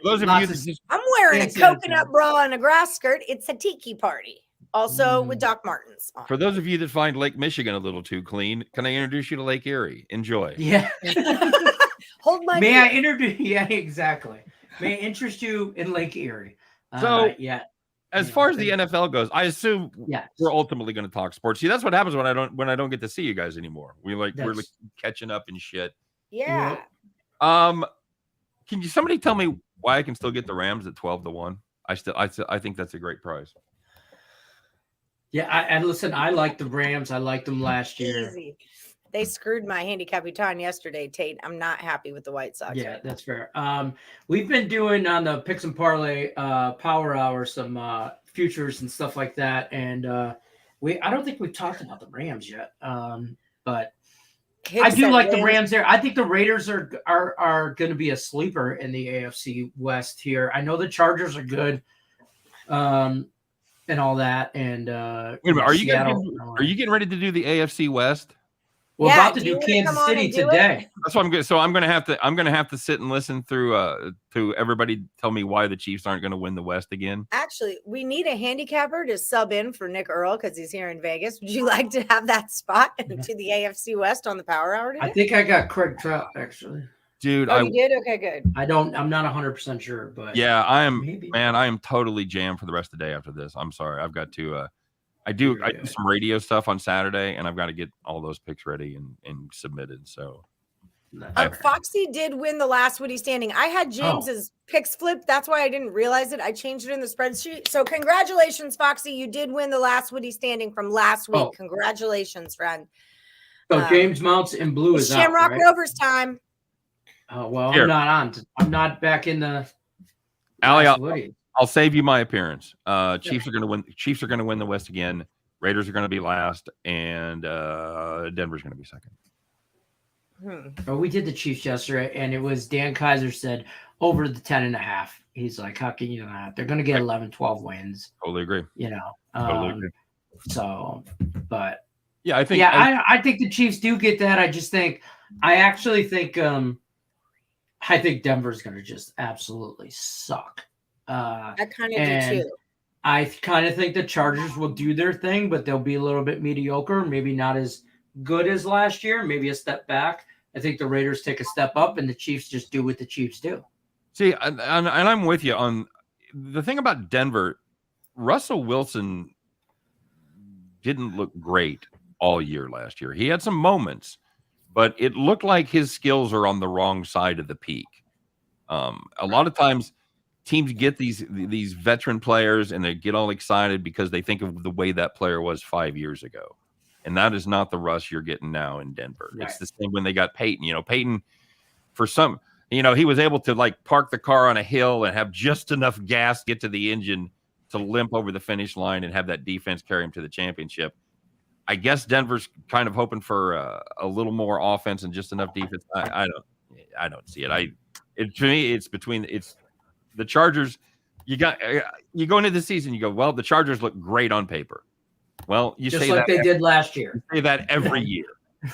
S5: those of you that just,
S1: I'm wearing a
S2: Fancy
S1: coconut bra and a grass skirt. It's a tiki party. Also with Doc Martens on.
S5: for those of you that find Lake Michigan a little too clean, can I introduce you to Lake Erie? Enjoy.
S2: yeah.
S1: Hold my
S2: May I
S1: beer.
S2: introduce? Yeah, exactly. May I interest you in Lake Erie?
S5: So,
S2: yeah.
S5: As far as the NFL goes, I assume
S2: Yes.
S5: we're ultimately going to talk sports. See, that's what happens when I don't get to see you guys anymore. We're like catching up and shit.
S1: Yeah.
S5: Can somebody tell me why I can still get the Rams at 12-1? I think that's a great price.
S2: Yeah, and listen, I like the Rams. I liked them last year.
S1: Easy. They screwed my Handicapper yesterday, Tate. I'm not happy with the White Sox.
S2: Yeah, that's fair. We've been doing on the Picks and Parlay Power Hour some futures and stuff like that, and I don't think we've talked about the Rams yet. But
S1: Higgs
S2: I do
S1: said
S2: like the
S1: Rams.
S2: Rams there. I think the Raiders are going to be a sleeper in the AFC West here. I know the Chargers are good, and all that. And
S5: Wait a minute, are you getting ready to do the AFC West?
S2: We're
S1: Yeah,
S2: about to
S1: do you
S2: do
S1: wanna
S2: Kansas
S1: come on
S2: City
S1: and do it?
S2: today.
S5: That's what I'm good. So I'm gonna have to sit and listen through to everybody tell me why the Chiefs aren't gonna win the West again.
S1: Actually, we need a handicapper to sub in for Nick Earl because he's here in Vegas. Would you like to have that spot to the AFC West on the Power Hour today?
S2: I think I got Craig Trout actually.
S5: Dude,
S1: you did? Okay, good.
S2: I'm not 100% sure, but
S5: yeah, I am.
S2: maybe.
S5: Man, I am totally jammed for the rest of the day after this. I'm sorry, I've got to. I do some radio stuff on Saturday, and I've got to get all those picks ready and submitted. So,
S1: Foxy did win the last Woody standing. I had James's picks flipped. That's why I didn't realize it. I changed it in the spreadsheet. So congratulations, Foxy. You did win the last Woody standing from last week. Congratulations, friend.
S2: So James Mounts in blue is
S1: Shamrock
S2: out, right?
S1: Rovers time.
S2: Oh well,
S5: Here.
S2: I'm not on. I'm not back in the.
S5: Allie,
S2: Woody.
S5: I'll save you my appearance. Chiefs are going to win. Chiefs are going to win the West again. Raiders are going to be last, and Denver's going to be second.
S2: Oh, we did the Chiefs yesterday, and it was Dan Kaiser said over the 10.5. He's like, how can you not? They're going to get 11, 12 wins.
S5: Totally agree.
S2: You know.
S5: Totally agree.
S2: So, but
S5: yeah, I think.
S2: Yeah, I think the Chiefs do get that. I just think, I actually think, I think Denver's going to just absolutely suck.
S1: I kind of do too.
S2: I kind of think the Chargers will do their thing, but they'll be a little bit mediocre, maybe not as good as last year, maybe a step back. I think the Raiders take a step up, and the Chiefs just do what the Chiefs do.
S5: See, and I'm with you on the thing about Denver. Russell Wilson didn't look great all year last year. He had some moments, but it looked like his skills are on the wrong side of the peak. A lot of times teams get these veteran players and they get all excited because they think of the way that player was 5 years ago. And that is not the Russ you're getting now in Denver. Right. It's the same when they got Peyton. You know, Peyton, for some, he was able to like park the car on a hill and have just enough gas get to the engine to limp over the finish line and have that defense carry him to the championship. I guess Denver's kind of hoping for a little more offense and just enough defense. I don't see it. To me, it's the Chargers. You go into the season, you go, well, the Chargers look great on paper. Well, you
S2: just
S5: say
S2: like
S5: that
S2: they did last year.
S5: You say that every year.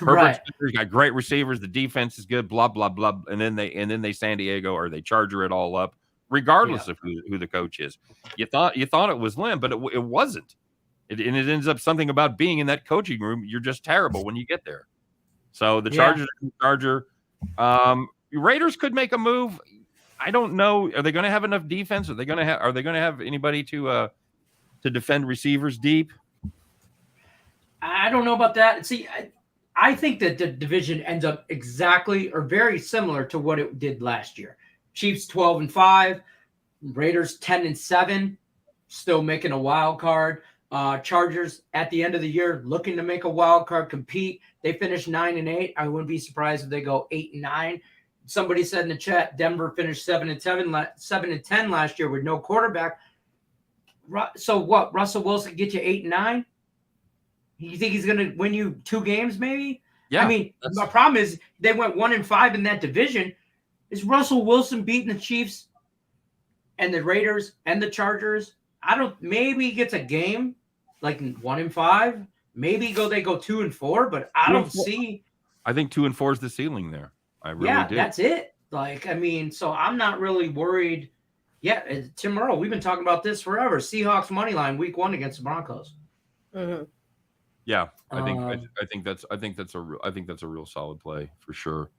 S2: Right.
S5: Herbert's got great receivers. The defense is good. Blah blah blah. And then they San Diego or they Charger it all up, regardless of who the coach is. You thought it was Lim, but it wasn't. And it ends up something about being in that coaching room. You're just terrible when you get there. So the Chargers, Raiders could make a move. I don't know. Are they going to have enough defense? Are they going to have anybody to defend receivers deep?
S2: I don't know about that. See, I think that the division ends up exactly or very similar to what it did last year. Chiefs 12-5, Raiders 10-7, still making a wild card. Chargers at the end of the year looking to make a wild card, compete. They finished 9-8. I wouldn't be surprised if they go 8-9. Somebody said in the chat, Denver finished 7-10 last year with no quarterback. So what? Russell Wilson get you 8-9? You think he's going to win you 2 games, maybe?
S5: Yeah.
S2: I mean, my problem is they went 1-5 in that division. Is Russell Wilson beating the Chiefs and the Raiders and the Chargers? Maybe he gets a game like 1-5. Maybe they go 2-4, but I don't see.
S5: I think 2-4 is the ceiling there. I really do.
S2: That's it. Like, I mean, so I'm not really worried. Yeah, Tim Earl, we've been talking about this forever. Seahawks money line week 1 against the Broncos.
S1: Mm-hmm.
S5: Yeah, I think that's a real solid play for sure.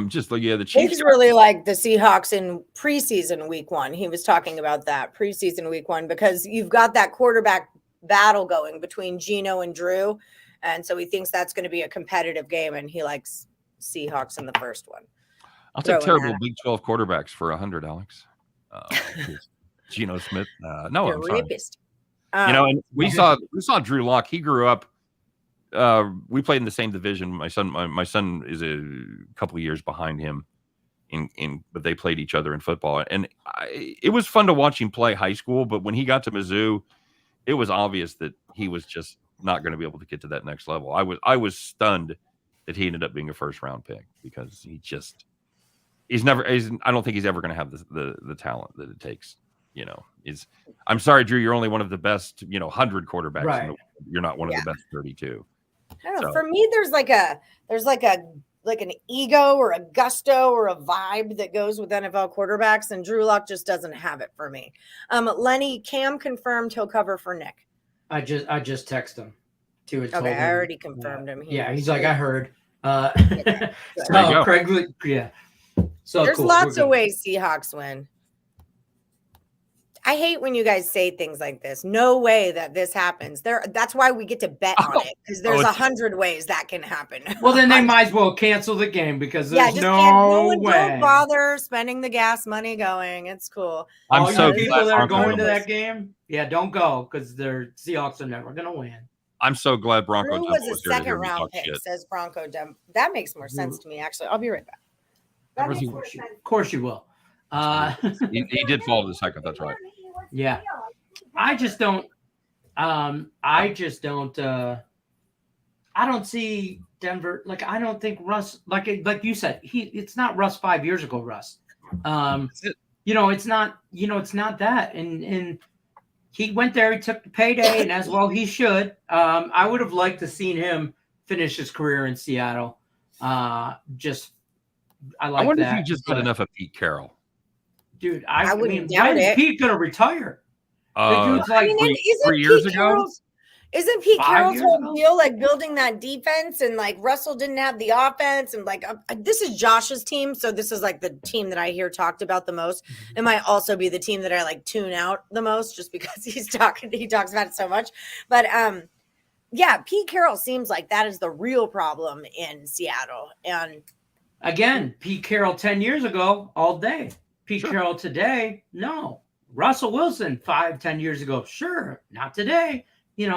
S5: Just like the Chiefs.
S1: He's really like the Seahawks in preseason week 1. He was talking about that preseason week 1 because you've got that quarterback battle going between Geno and Drew, and so he thinks that's going to be a competitive game, and he likes Seahawks in the first one.
S5: I'll take terrible Big 12 quarterbacks for 100, Alex. Geno Smith. No, I'm sorry. And we saw Drew Lock. He grew up. We played in the same division. My son is a couple of years behind him, but they played each other in football, and it was fun to watch him play high school. But when he got to Mizzou, it was obvious that he was just not going to be able to get to that next level. I was stunned that he ended up being a first-round pick because I don't think he's ever going to have the talent that it takes. I'm sorry, Drew, you're only one of the best, 100 quarterbacks.
S2: Right.
S5: You're not one of the best 32.
S1: I don't know. For me, there's like an ego or a gusto or a vibe that goes with NFL quarterbacks, and Drew Lock just doesn't have it for me. Lenny, Cam confirmed he'll cover for Nick.
S2: I just texted him too.
S1: Okay, I already confirmed him.
S2: He's like, I heard.
S5: So
S2: Craig, yeah. So
S1: there's
S2: cool.
S1: lots of ways Seahawks win. I hate when you guys say things like this. No way that this happens. That's why we get to bet on it, because there's 100 ways that can happen.
S2: Well, then they might as well cancel the game because there's no way.
S1: Don't bother spending the gas money going. It's cool.
S5: I'm so
S2: people that are going to that game. Yeah, don't go because their Seahawks are never going to win.
S5: I'm so glad Bronco
S1: Drew was a second round pick, says Bronco Dump. That makes more sense to me, actually. I'll be right back.
S2: Of course you will.
S5: He did fall to the second. That's right.
S2: Yeah, I don't see Denver. Like, I don't think Russ. Like you said, it's not Russ 5 years ago. Russ. It's not. It's not that. And he went there. He took the payday, and as well he should. I would have liked to seen him finish his career in Seattle. I
S5: wonder if he just got enough of Pete Carroll.
S2: Dude, I
S1: wouldn't doubt it.
S2: Pete gonna retire? The dude's like
S5: three years ago.
S1: Isn't Pete Carroll's whole deal like building that defense, and like Russell didn't have the offense, and like this is Josh's team, so this is like the team that I hear talked about the most. It might also be the team that I like tune out the most, just because he talks about it so much. But yeah, Pete Carroll seems like that is the real problem in Seattle. And
S2: again, Pete Carroll 10 years ago, all day. Pete Carroll today, no. Russell Wilson 5-10 years ago, sure, not today. If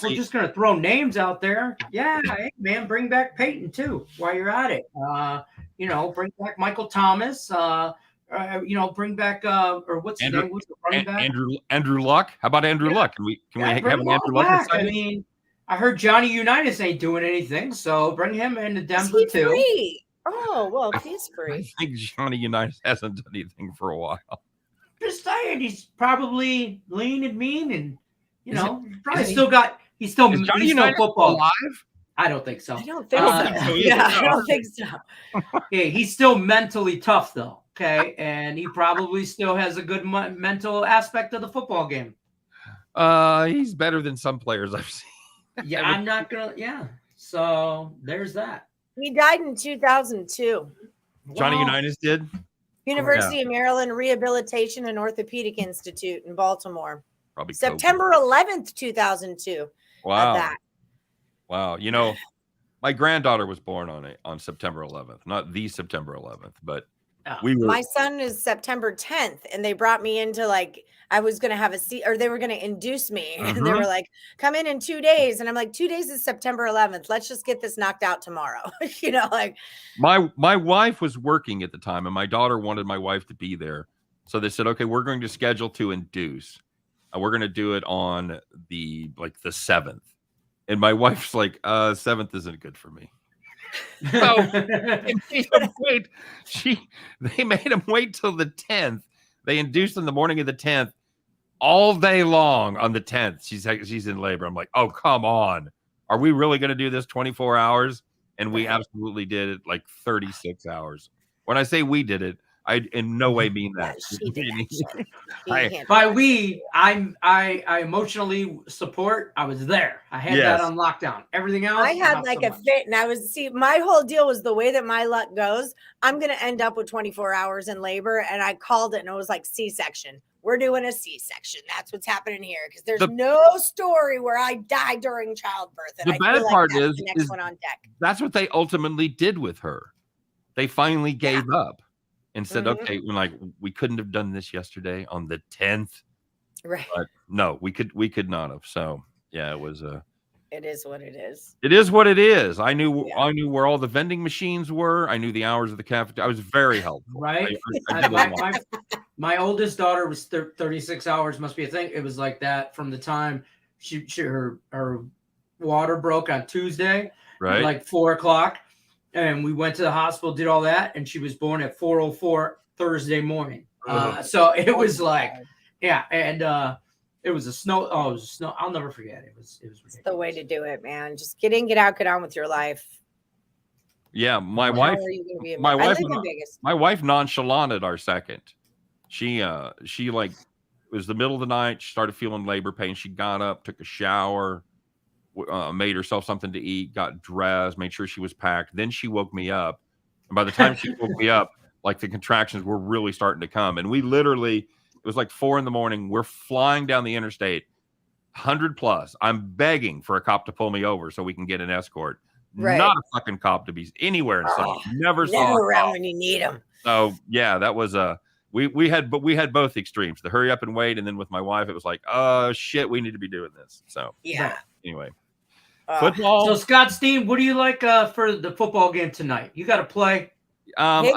S2: we're just gonna throw names out there, yeah, hey, man, bring back Peyton too while you're at it. Bring back Michael Thomas. Bring back or what's his name? What's the running back?
S5: Andrew Luck. How about Andrew Luck? Can we have an Andrew Luck?
S2: I mean, I heard Johnny Unitas ain't doing anything, so bring him into Denver too.
S1: Free? Oh, well, he's free.
S5: I think Johnny Unitas hasn't done anything for a while.
S2: Just saying, he's probably lean and mean, and he's still football
S5: alive.
S2: I don't think so.
S1: I don't think so. Yeah, I don't think so.
S2: Yeah, he's still mentally tough though. Okay, and he probably still has a good mental aspect of the football game.
S5: He's better than some players I've seen.
S2: Yeah, I'm not gonna. Yeah, so there's that.
S1: He died in 2002.
S5: Johnny Unitas did.
S1: University of Maryland Rehabilitation and Orthopedic Institute in Baltimore.
S5: Probably
S1: September 11th, 2002.
S5: Wow. Wow. My granddaughter was born on September 11th, not the September 11th, but
S1: my son is September 10th, and they brought me into I was going to have a seat, or they were going to induce me, and they were like, come in 2 days. And I'm like, 2 days is September 11th. Let's just get this knocked out tomorrow.
S5: My wife was working at the time, and my daughter wanted my wife to be there. So they said, okay, we're going to schedule to induce. We're going to do it on the 7th. And my wife's like, 7th isn't good for me. So they made him wait. They made him wait till the 10th. They induced in the morning of the 10th, all day long on the 10th. She's in labor. I'm like, oh, come on. Are we really going to do this 24 hours? and we absolutely did it like 36 hours. When I say we did it, I in no way mean that.
S2: By we, I emotionally support. I was there. I had that on lockdown. Everything else,
S1: I had like a fit, and I was my whole deal was the way that my luck goes. I'm gonna end up with 24 hours in labor, and I called it, and it was like C-section. We're doing a C-section. That's what's happening here because there's no story where I died during childbirth. And
S5: the bad part is
S1: the next one on deck.
S5: That's what they ultimately did with her. They finally gave up and said, "Okay, we couldn't have done this yesterday on the 10th,
S1: right?
S5: But no, we could not have." So yeah, it was
S1: It is what it is.
S5: It is what it is. I knew where all the vending machines were. I knew the hours of the cafeteria. I was very helpful.
S2: Right. My oldest daughter was 36 hours. Must be a thing. It was like that from the time her water broke on Tuesday,
S5: right?
S2: Like 4 o'clock, and we went to the hospital, did all that, and she was born at 4:04 Thursday morning. So it was like, and it was a snow. Oh, it was a snow. I'll never forget. It was ridiculous.
S1: It's the way to do it, man. Just get in, get out, get on with your life.
S5: Yeah, my wife nonchalanted our second. She like, it was the middle of the night. She started feeling labor pain. She got up, took a shower, made herself something to eat, got dressed, made sure she was packed. Then she woke me up. And by the time she woke me up, like the contractions were really starting to come. And we literally, it was like 4 a.m. We're flying down the interstate, 100 plus. I'm begging for a cop to pull me over so we can get an escort. Right. Not a fucking cop to be anywhere in sight. Never saw
S1: around when you need them.
S5: So yeah, that was we had both extremes, the hurry up and wait, and then with my wife, it was like, oh shit, we need to be doing this. So
S1: yeah.
S5: Anyway, football.
S2: So Scott Steen, what do you like for the football game tonight? You got to play.
S5: I'm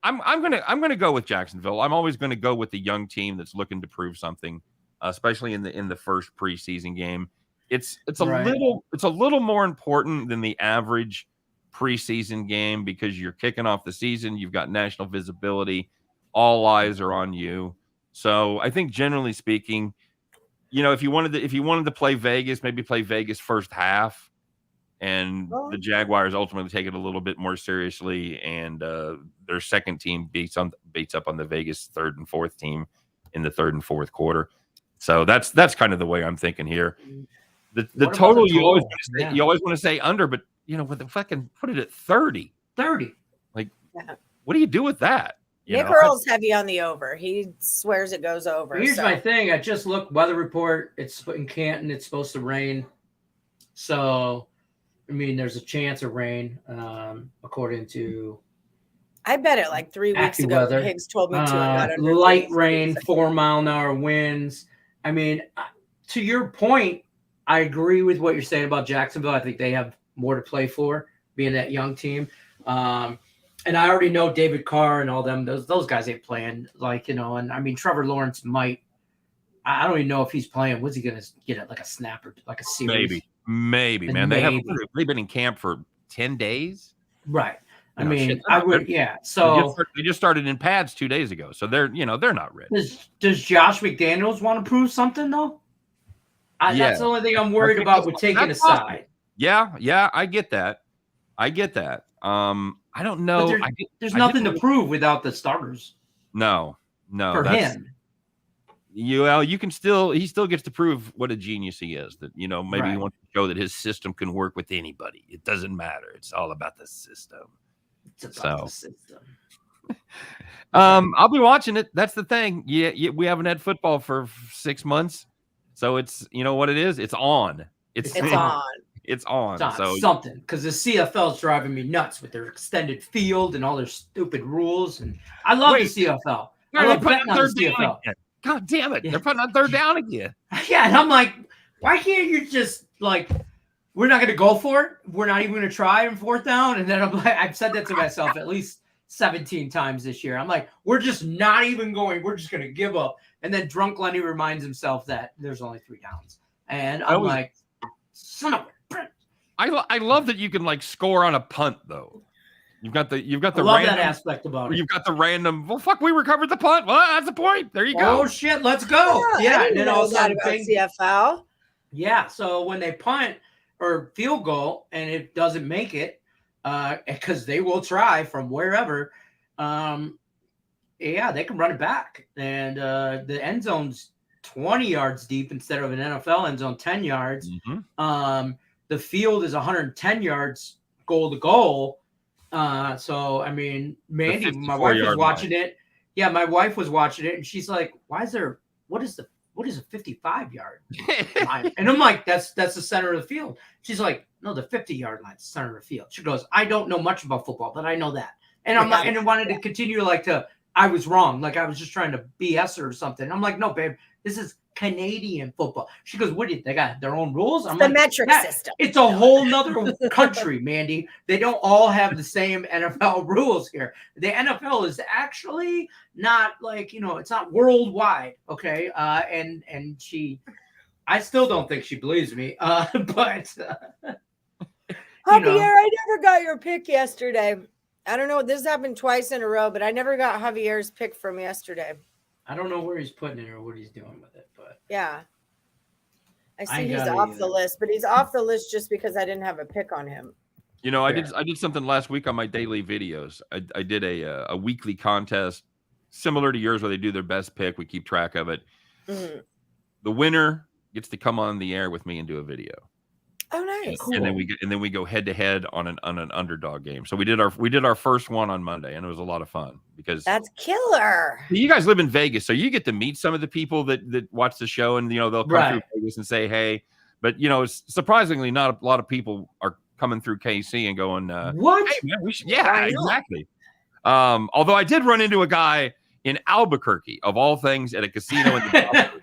S5: gonna go with Jacksonville. I'm always gonna go with the young team that's looking to prove something, especially in the first preseason game. It's a little more important than the average preseason game because you're kicking off the season. You've got national visibility. All eyes are on you. So I think generally speaking, if you wanted to play Vegas, maybe play Vegas first half, and the Jaguars ultimately take it a little bit more seriously, and their second team beats up on the Vegas third and fourth team in the third and fourth quarter. So that's kind of the way I'm thinking here. The total you always want to say under, but with the fucking put it at 30. Like, what do you do with that?
S1: Nick Earl's heavy on the over. He swears it goes over.
S2: Here's my thing. I just looked weather report. It's in Canton. It's supposed to rain. So, I mean, there's a chance of rain, according to.
S1: I bet it like 3 weeks ago.
S2: Weather.
S1: Higgs told me to.
S2: Light rain, 4-mile-an-hour winds. I mean, to your point, I agree with what you're saying about Jacksonville. I think they have more to play for, being that young team. And I already know David Carr and all them. Those guys ain't playing. And I mean, Trevor Lawrence might. I don't even know if he's playing. What's he going to get at, like a snap or like a series?
S5: Maybe, man. They've been in camp for 10 days.
S2: Right. I would. Yeah. So
S5: they just started in pads 2 days ago. So they're not ready.
S2: Does Josh McDaniels want to prove something though? That's the only thing I'm worried about with taking a side.
S5: Yeah, I get that. I don't know.
S2: There's nothing to prove without the starters.
S5: No.
S2: For him.
S5: He still gets to prove what a genius he is. That maybe he wants to show that his system can work with anybody. It doesn't matter. It's all about the system.
S2: It's about the system.
S5: I'll be watching it. That's the thing. Yeah, we haven't had football for 6 months. So it's what it is. It's on. It's on. It's on. So
S2: something, because the CFL is driving me nuts with their extended field and all their stupid rules. And I love the CFL. I love betting on the CFL.
S5: God damn it! They're putting on third down again.
S2: Yeah, and I'm like, why can't you just we're not going to go for it. We're not even going to try in fourth down. And then I'm like, I've said that to myself at least 17 times this year. I'm like, we're just not even going. We're just going to give up. And then drunk Lenny reminds himself that there's only 3 downs. And I'm like, son of a.
S5: I love that you can score on a punt though. You've got the
S2: I love that aspect about it.
S5: You've got the random. Well, fuck, we recovered the punt. Well, that's the point. There you go.
S2: Oh shit, let's go.
S1: Yeah, I didn't know that about CFL.
S2: Yeah, so when they punt, or field goal and it doesn't make it, because they will try from wherever, yeah, they can run it back. And the end zone's 20 yards deep instead of an NFL end zone 10 yards.
S5: Mm-hmm.
S2: The field is 110 yards goal to goal. So, I mean, Mandy, my wife was watching it. Yeah, my wife was watching it, and she's like, what is a 55-yard line? And I'm like, that's the center of the field. She's like, no, the 50-yard line's the center of the field. She goes, I don't know much about football, but I know that. And I'm like, and I wanted to continue I was wrong. Like, I was just trying to BS her or something. I'm like, no, babe, this is Canadian football. She goes, what do you, they got their own rules? I'm
S1: the
S2: like,
S1: metric system.
S2: It's a whole nother country, Mandy. They don't all have the same NFL rules here. The NFL is actually not it's not worldwide. Okay. And I still don't think she believes me. But
S1: Javier, I never got your pick yesterday. I don't know. This happened twice in a row, but I never got Javier's pick from yesterday.
S2: I don't know where he's putting it or what he's doing with it, but
S1: yeah. I see he's off the list, but he's off the list just because I didn't have a pick on him.
S5: You know, I did something last week on my daily videos. I did a weekly contest similar to yours where they do their best pick. We keep track of it. Mm-hmm. The winner gets to come on the air with me and do a video.
S1: Oh, nice!
S5: Cool. And then we go head to head on an underdog game. So we did our first one on Monday, and it was a lot of fun because
S1: that's killer.
S5: You guys live in Vegas, so you get to meet some of the people that watch the show, and they'll come through Vegas and say hey. But surprisingly, not a lot of people are coming through KC and going,
S2: "What?
S5: Hey, man, we should." Yeah, exactly. Although I did run into a guy in Albuquerque, of all things, at a casino in the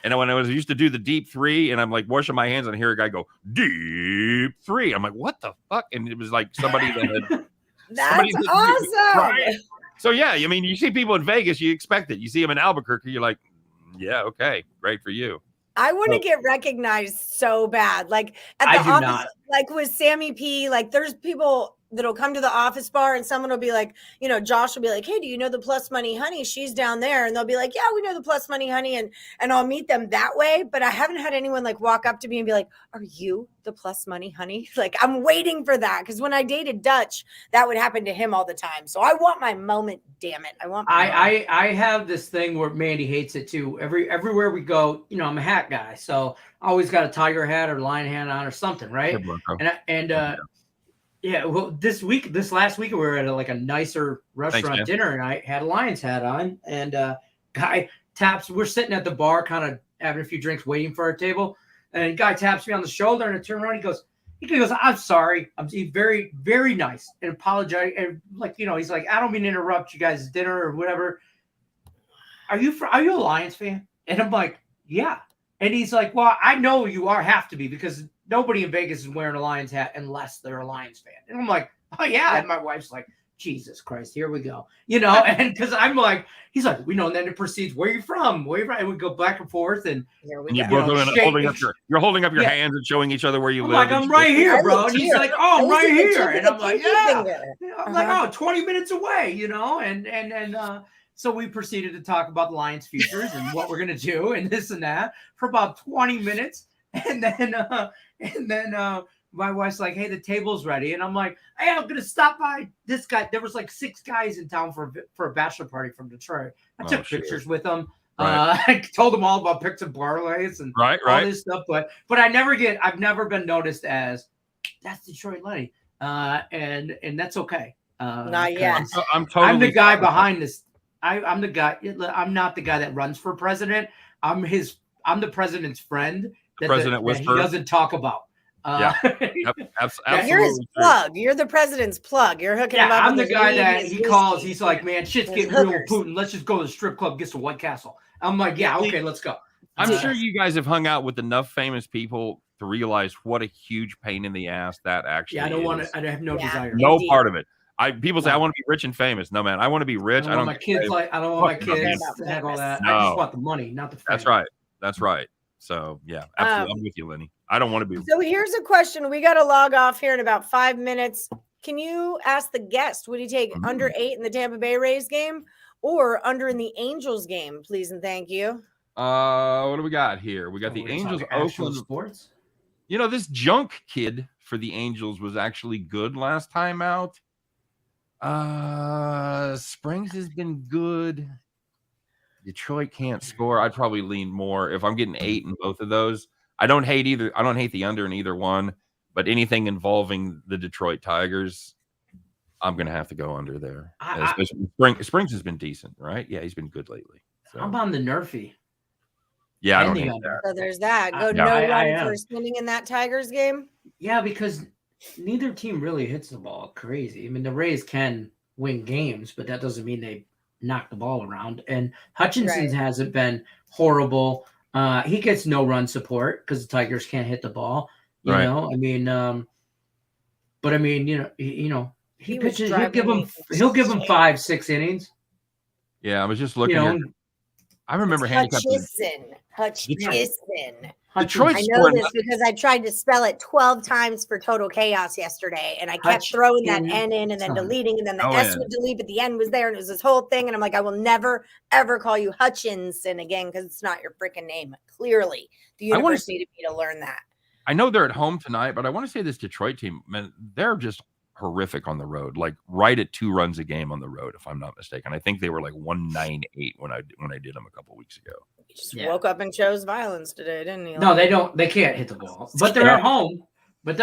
S5: and when I used to do the deep three, and I'm like washing my hands, and I hear a guy go deep three. I'm like, what the fuck? And it was like somebody that had.
S1: That's awesome.
S5: Right? So yeah, I mean, you see people in Vegas, you expect it. You see them in Albuquerque, you're like, yeah, okay, great for you.
S1: I want to get recognized so bad, like at the office, like with Sammy P. Like, there's people that'll come to the office bar, and someone will be like, Josh will be like, hey, do you know the Plus Money Honey? She's down there. And they'll be like, yeah, we know the Plus Money Honey. And I'll meet them that way. But I haven't had anyone like walk up to me and be like, are you the Plus Money Honey? Like, I'm waiting for that. Because when I dated Dutch, that would happen to him all the time. So I want my moment, damn it.
S2: I have this thing where Mandy hates it too. Everywhere we go, I'm a hat guy. So I always got a tiger hat or lion hat on or something, right? Yeah, well, this last week we were at a nicer restaurant dinner, and I had a Lions hat on, and guy taps. We're sitting at the bar, kind of having a few drinks, waiting for our table, and a guy taps me on the shoulder, and I turn around. He goes, "I'm sorry." He's very, very nice and apologetic, and he's like, "I don't mean to interrupt you guys' dinner or whatever. Are you a Lions fan?" And I'm like, "Yeah." And he's like, "Well, I know you have to be because nobody in Vegas is wearing a Lions hat unless they're a Lions fan." And I'm like, "Oh yeah." And my wife's like, "Jesus Christ, here we go." And because I'm like, he's like, "We know." And then it proceeds, "Where are you from? Where are you from?" And we go back and forth, and
S5: you're holding up your hands and showing each other where you live.
S2: Like, I'm right here, bro. And he's like, "Oh, I'm right here." And I'm like, "Yeah." I'm like, "Oh, 20 minutes away," and so we proceeded to talk about the Lions futures and what we're gonna do and this and that for about 20 minutes. And then my wife's like, "Hey, the table's ready." And I'm like, "Hey, I'm going to stop by this guy." There was 6 guys in town for a bachelor party from Detroit. I took pictures with them. Right. I told them all about picks and parlays and all this stuff. But I've never been noticed as that's Detroit Lenny. And that's okay.
S1: Not yet.
S2: I'm the guy behind this. I'm the guy. I'm not the guy that runs for president. I'm the president's friend. That he doesn't talk about.
S5: Absolutely.
S1: You're his plug. You're the president's plug. You're hooking him up.
S2: I'm the guy that he calls. He's like, "Man, shit's getting real with Putin. Let's just go to the strip club, get some White Castle." I'm like, "Yeah, okay, let's go."
S5: I'm sure you guys have hung out with enough famous people to realize what a huge pain in the ass that actually is.
S2: I don't want to. I have no desire.
S5: No part of it. People say I want to be rich and famous. No, man, I want to be rich. I don't want
S2: my kids to have all that. I just want the money, not the fame.
S5: That's right. So yeah, absolutely. I'm with you, Lenny. I don't want to be.
S1: So here's a question. We got to log off here in about 5 minutes. Can you ask the guest, would he take under 8 in the Tampa Bay Rays game or under in the Angels game, please and thank you?
S5: What do we got here? We got the Angels Oakland
S2: sports.
S5: You know, this Junk kid for the Angels was actually good last time out. Springs has been good. Detroit can't score. I'd probably lean more if I'm getting 8 in both of those. I don't hate either. I don't hate the under in either one, but anything involving the Detroit Tigers, I'm going to have to go under there. Springs has been decent, right? Yeah, he's been good lately. So.
S2: I'm on the Nerfy.
S5: Yeah, I don't hate that.
S1: So there's that. Go no run first inning in that Tigers game.
S2: Yeah, because neither team really hits the ball crazy. I mean, the Rays can win games, but that doesn't mean they knock the ball around. And Hutchinson's hasn't been horrible. He gets no run support because the Tigers can't hit the ball. You know, I mean, but I mean, he pitches. He'll give him 5-6 innings.
S5: Yeah, I was just looking. Here. I remember
S1: Hutchinson.
S5: Detroit.
S1: I know this because I tried to spell it 12 times for Total Chaos yesterday, and I kept throwing that N in and then deleting, and then the S would delete, but the N was there, and it was this whole thing. And I'm like, I will never ever call you Hutchinson again because it's not your freaking name. Clearly, the universe needed me to learn that. I
S5: know they're at home tonight, but I want to say this Detroit team, man, they're just horrific on the road, like right at 2 runs a game on the road, if I'm not mistaken. I think they were like 198 when I did them a couple weeks ago.
S1: He just woke up and chose violence today, didn't he?
S2: No, they don't. They can't hit the ball, but they're at home. And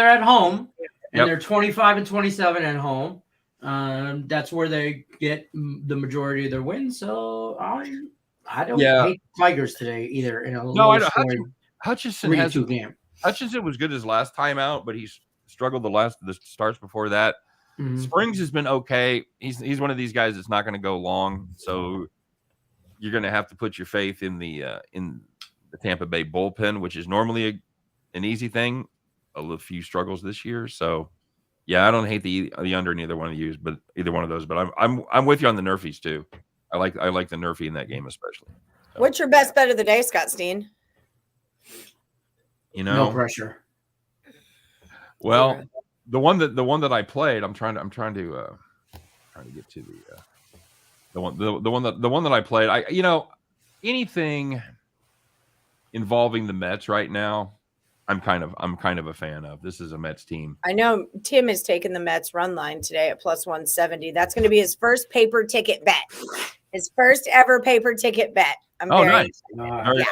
S2: they're 25-27 at home. That's where they get the majority of their wins. So I don't hate Tigers today either. In a
S5: Hutchinson has a game. Hutchinson was good his last time out, but he's struggled the starts before that. Mm-hmm. Springs has been okay. He's one of these guys that's not going to go long, so you're going to have to put your faith in the Tampa Bay bullpen, which is normally an easy thing. A few struggles this year, so yeah, I don't hate the under in either one of those. But I'm with you on the Nerfies too. I like the Nerfy in that game especially. So.
S1: What's your best bet of the day, Scott Steen?
S2: No pressure.
S5: Well, the one that I played, I'm trying to get to the one that I played. Anything involving the Mets right now, I'm kind of a fan of. This is a Mets team.
S1: I know Tim has taken the Mets run line today at +170. That's going to be his first paper ticket bet. His first ever paper ticket bet.
S5: Nice. Very nice.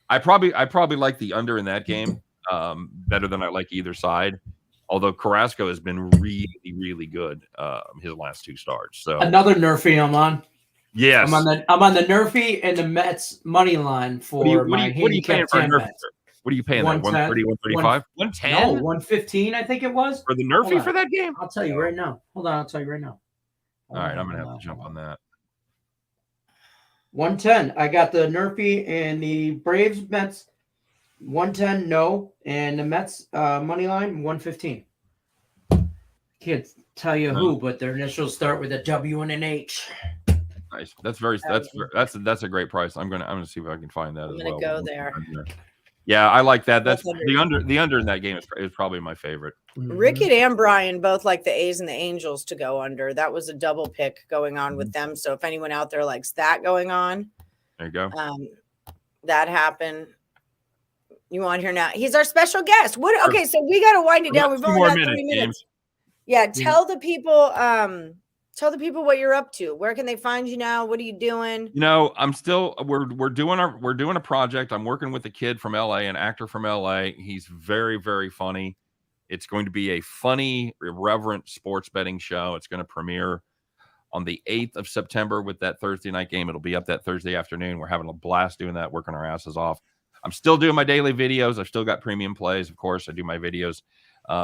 S5: I probably like the under in that game better than I like either side. Although Carrasco has been really, really good his last 2 starts. So
S2: another Nerfy I'm on.
S5: Yes,
S2: I'm on the Nerfy and the Mets money line for
S5: what are you paying for Nerfy? What are you paying? 130, 135, 110?
S2: No, 115. I think it was
S5: for the Nerfy for that game.
S2: I'll tell you right now. Hold on, I'll tell you right now.
S5: All right, I'm gonna have to jump on that.
S2: 110. I got the Nerfy and the Braves Mets 110 no, and the Mets money line 115. Can't tell you who, but their initials start with a W and an H.
S5: Nice. That's a great price. I'm gonna see if I can find that as well.
S1: I'm gonna go there.
S5: Yeah, I like that. That's the under in that game is probably my favorite.
S1: Rickett and Brian both like the A's and the Angels to go under. That was a double pick going on with them. So if anyone out there likes that going on,
S5: there you go.
S1: That happened. You on here now? He's our special guest. What? Okay, so we got to wind it down. We've only got 3 minutes.
S5: James.
S1: Yeah, tell the people what you're up to. Where can they find you now? What are you doing?
S5: We're doing a project. I'm working with a kid from LA, an actor from LA. He's very, very funny. It's going to be a funny, irreverent sports betting show. It's going to premiere on the 8th of September with that Thursday night game. It'll be up that Thursday afternoon. We're having a blast doing that, working our asses off. I'm still doing my daily videos. I've still got premium plays. Of course, I do my videos.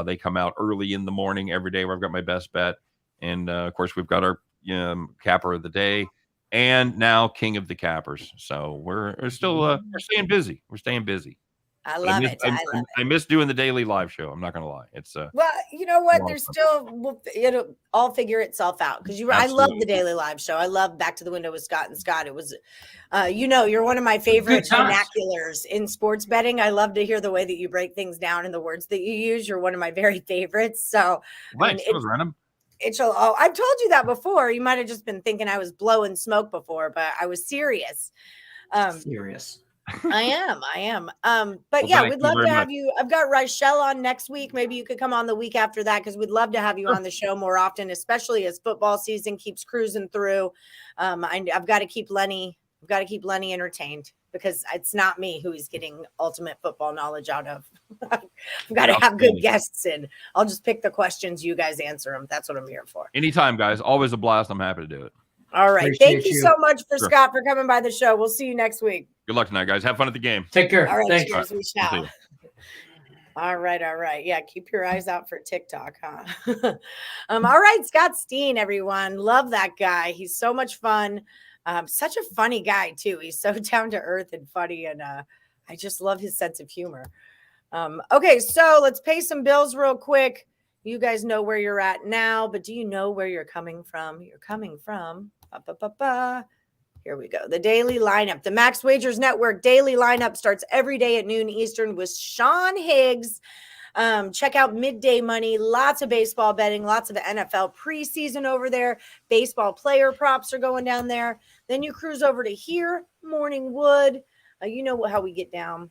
S5: They come out early in the morning every day where I've got my best bet. And, of course, we've got our capper of the day and now king of the cappers. So we're still we're staying busy. We're staying busy.
S1: I love it.
S5: I miss doing the daily live show. I'm not going to lie. It's
S1: well, you know what? There's still it'll all figure itself out because I love the daily live show. I love Back to the Window with Scott and Scott. It was, you're one of my favorite vernaculars in sports betting. I love to hear the way that you break things down and the words that you use. You're one of my very favorites. So
S5: thanks. That was random.
S1: I've told you that before. You might have just been thinking I was blowing smoke before, but I was serious.
S2: Serious.
S1: I am. But
S5: Well,
S1: yeah,
S5: thank
S1: we'd
S5: you
S1: love
S5: very
S1: to have
S5: much.
S1: you. I've got Rochelle on next week. Maybe you could come on the week after that because we'd love to have you on the show more often, especially as football season keeps cruising through. I've got to keep Lenny. I've got to keep Lenny entertained because it's not me who he's getting ultimate football knowledge out of. I've got to have good guests in. I'll just pick the questions. You guys answer them. That's what I'm here for.
S5: Anytime, guys. Always a blast. I'm happy to do it.
S1: All right.
S2: Appreciate
S1: Thank you so much for Scott for coming by the show. We'll see you next week.
S5: Good luck tonight, guys. Have fun at the game.
S2: Take care.
S1: All right.
S2: Thanks.
S1: Cheers. We shall. All right. Yeah, keep your eyes out for TikTok, huh? All right, Scott Steen, everyone. Love that guy. He's so much fun. Such a funny guy, too. He's so down to earth and funny, and I just love his sense of humor. Okay, so let's pay some bills real quick. You guys know where you're at now, but do you know where you're coming from? You're coming from here we go. The daily lineup. The Max Wagers Network daily lineup starts every day at noon Eastern with Sean Higgs. Check out Midday Money. Lots of baseball betting, lots of NFL preseason over there. Baseball player props are going down there. Then you cruise over to here, Morning Wood. You know how we get down.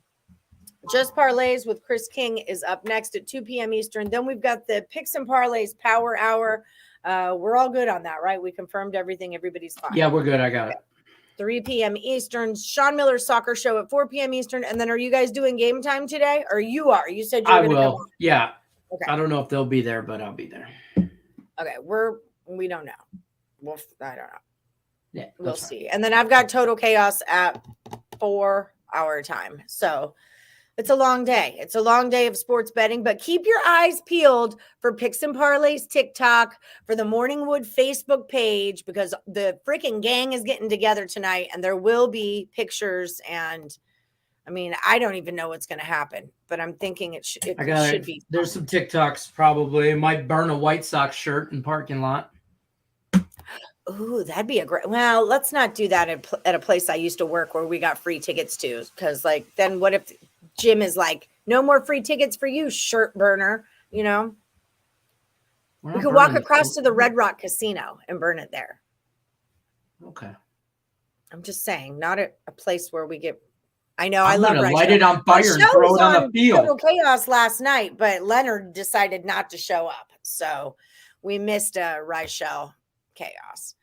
S1: Just Parlays with Chris King is up next at 2 p.m. Eastern. Then we've got the Picks and Parlays Power Hour. We're all good on that, right? We confirmed everything. Everybody's fine.
S2: Yeah, we're good. I got it.
S1: 3 p.m. Eastern. Sean Miller's soccer show at 4 p.m. Eastern. And then are you guys doing game time today? Or you are? You said you were going to come on.
S2: Yeah.
S1: Okay.
S2: I don't know if they'll be there, but I'll be there.
S1: Okay. We don't know. I don't know.
S2: Yeah,
S1: we'll see. And then I've got Total Chaos at 4 our time. So it's a long day. It's a long day of sports betting, but keep your eyes peeled for Picks and Parlays TikTok, for the Morningwood Facebook page, because the freaking gang is getting together tonight and there will be pictures. And I mean, I don't even know what's going to happen, but I'm thinking it should be.
S2: There's some TikToks probably. It might burn a White Sox shirt in parking lot.
S1: Ooh, that'd be a great. Well, let's not do that at a place I used to work where we got free tickets to. Because, then what if Jim is like, no more free tickets for you, shirt burner? You know, we could walk across to the Red Rock Casino and burn it there.
S2: Okay.
S1: I'm just saying, not at a place where we get. I know I love
S2: light it on fire and throw it on the field.
S1: Total Chaos last night, but Leonard decided not to show up, so we missed Richelle Chaos.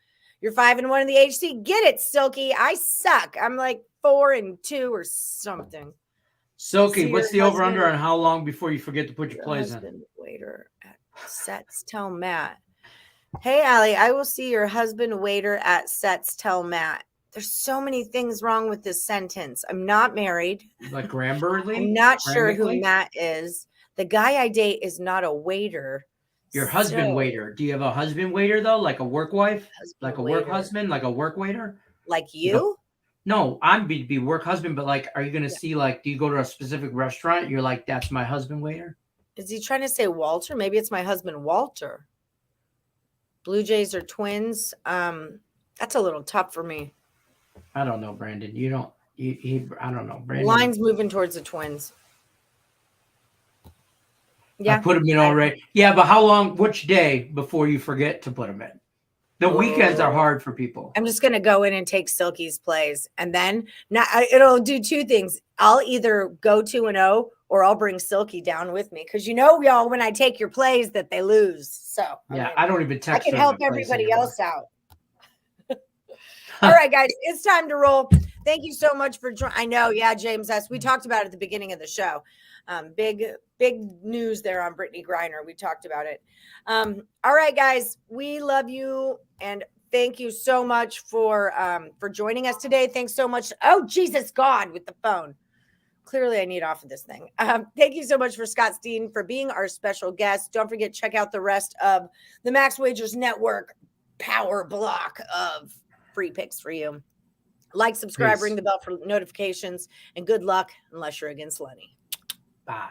S1: You're 5-1 in the HC. Get it, Silky. I suck. I'm like 4-2 or something.
S2: Silky, what's the over under on how long before you forget to put your plays in?
S1: Waiter at Sets. Tell Matt. Hey, Allie, I will see your husband waiter at Sets. Tell Matt. There's so many things wrong with this sentence. I'm not married.
S2: Like Gramberly?
S1: I'm not sure who Matt is. The guy I date is not a waiter.
S2: Your husband waiter. Do you have a husband waiter though? Like a work wife? Like a work husband? Like a work waiter?
S1: Like you?
S2: No, I'm be work husband, but are you gonna see do you go to a specific restaurant? You're like, that's my husband waiter?
S1: Is he trying to say Walter? Maybe it's my husband Walter. Blue Jays are Twins. That's a little tough for me.
S2: I don't know, Brandon. I don't know, Brandon.
S1: Line's moving towards the Twins. Yeah.
S2: I put them in already. Yeah, but how long, which day before you forget to put them in? The weekends are hard for people.
S1: I'm just going to go in and take Silky's plays. And then it'll do two things. I'll either go 2-0 or I'll bring Silky down with me. Because y'all, when I take your plays that they lose. So
S2: yeah, I don't even text.
S1: I can help everybody else out. All right, guys, it's time to roll. Thank you so much for joining. I know, yeah, James S. We talked about it at the beginning of the show. Big news there on Brittany Griner. We talked about it. All right, guys, we love you and thank you so much for joining us today. Thanks so much. Oh, Jesus God, with the phone. Clearly, I need off of this thing. Thank you so much for Scott Steen for being our special guest. Don't forget, check out the rest of the Max Wagers Network power block of free picks for you. Like, subscribe, ring the bell for notifications, and good luck unless you're against Lenny.
S2: Bye.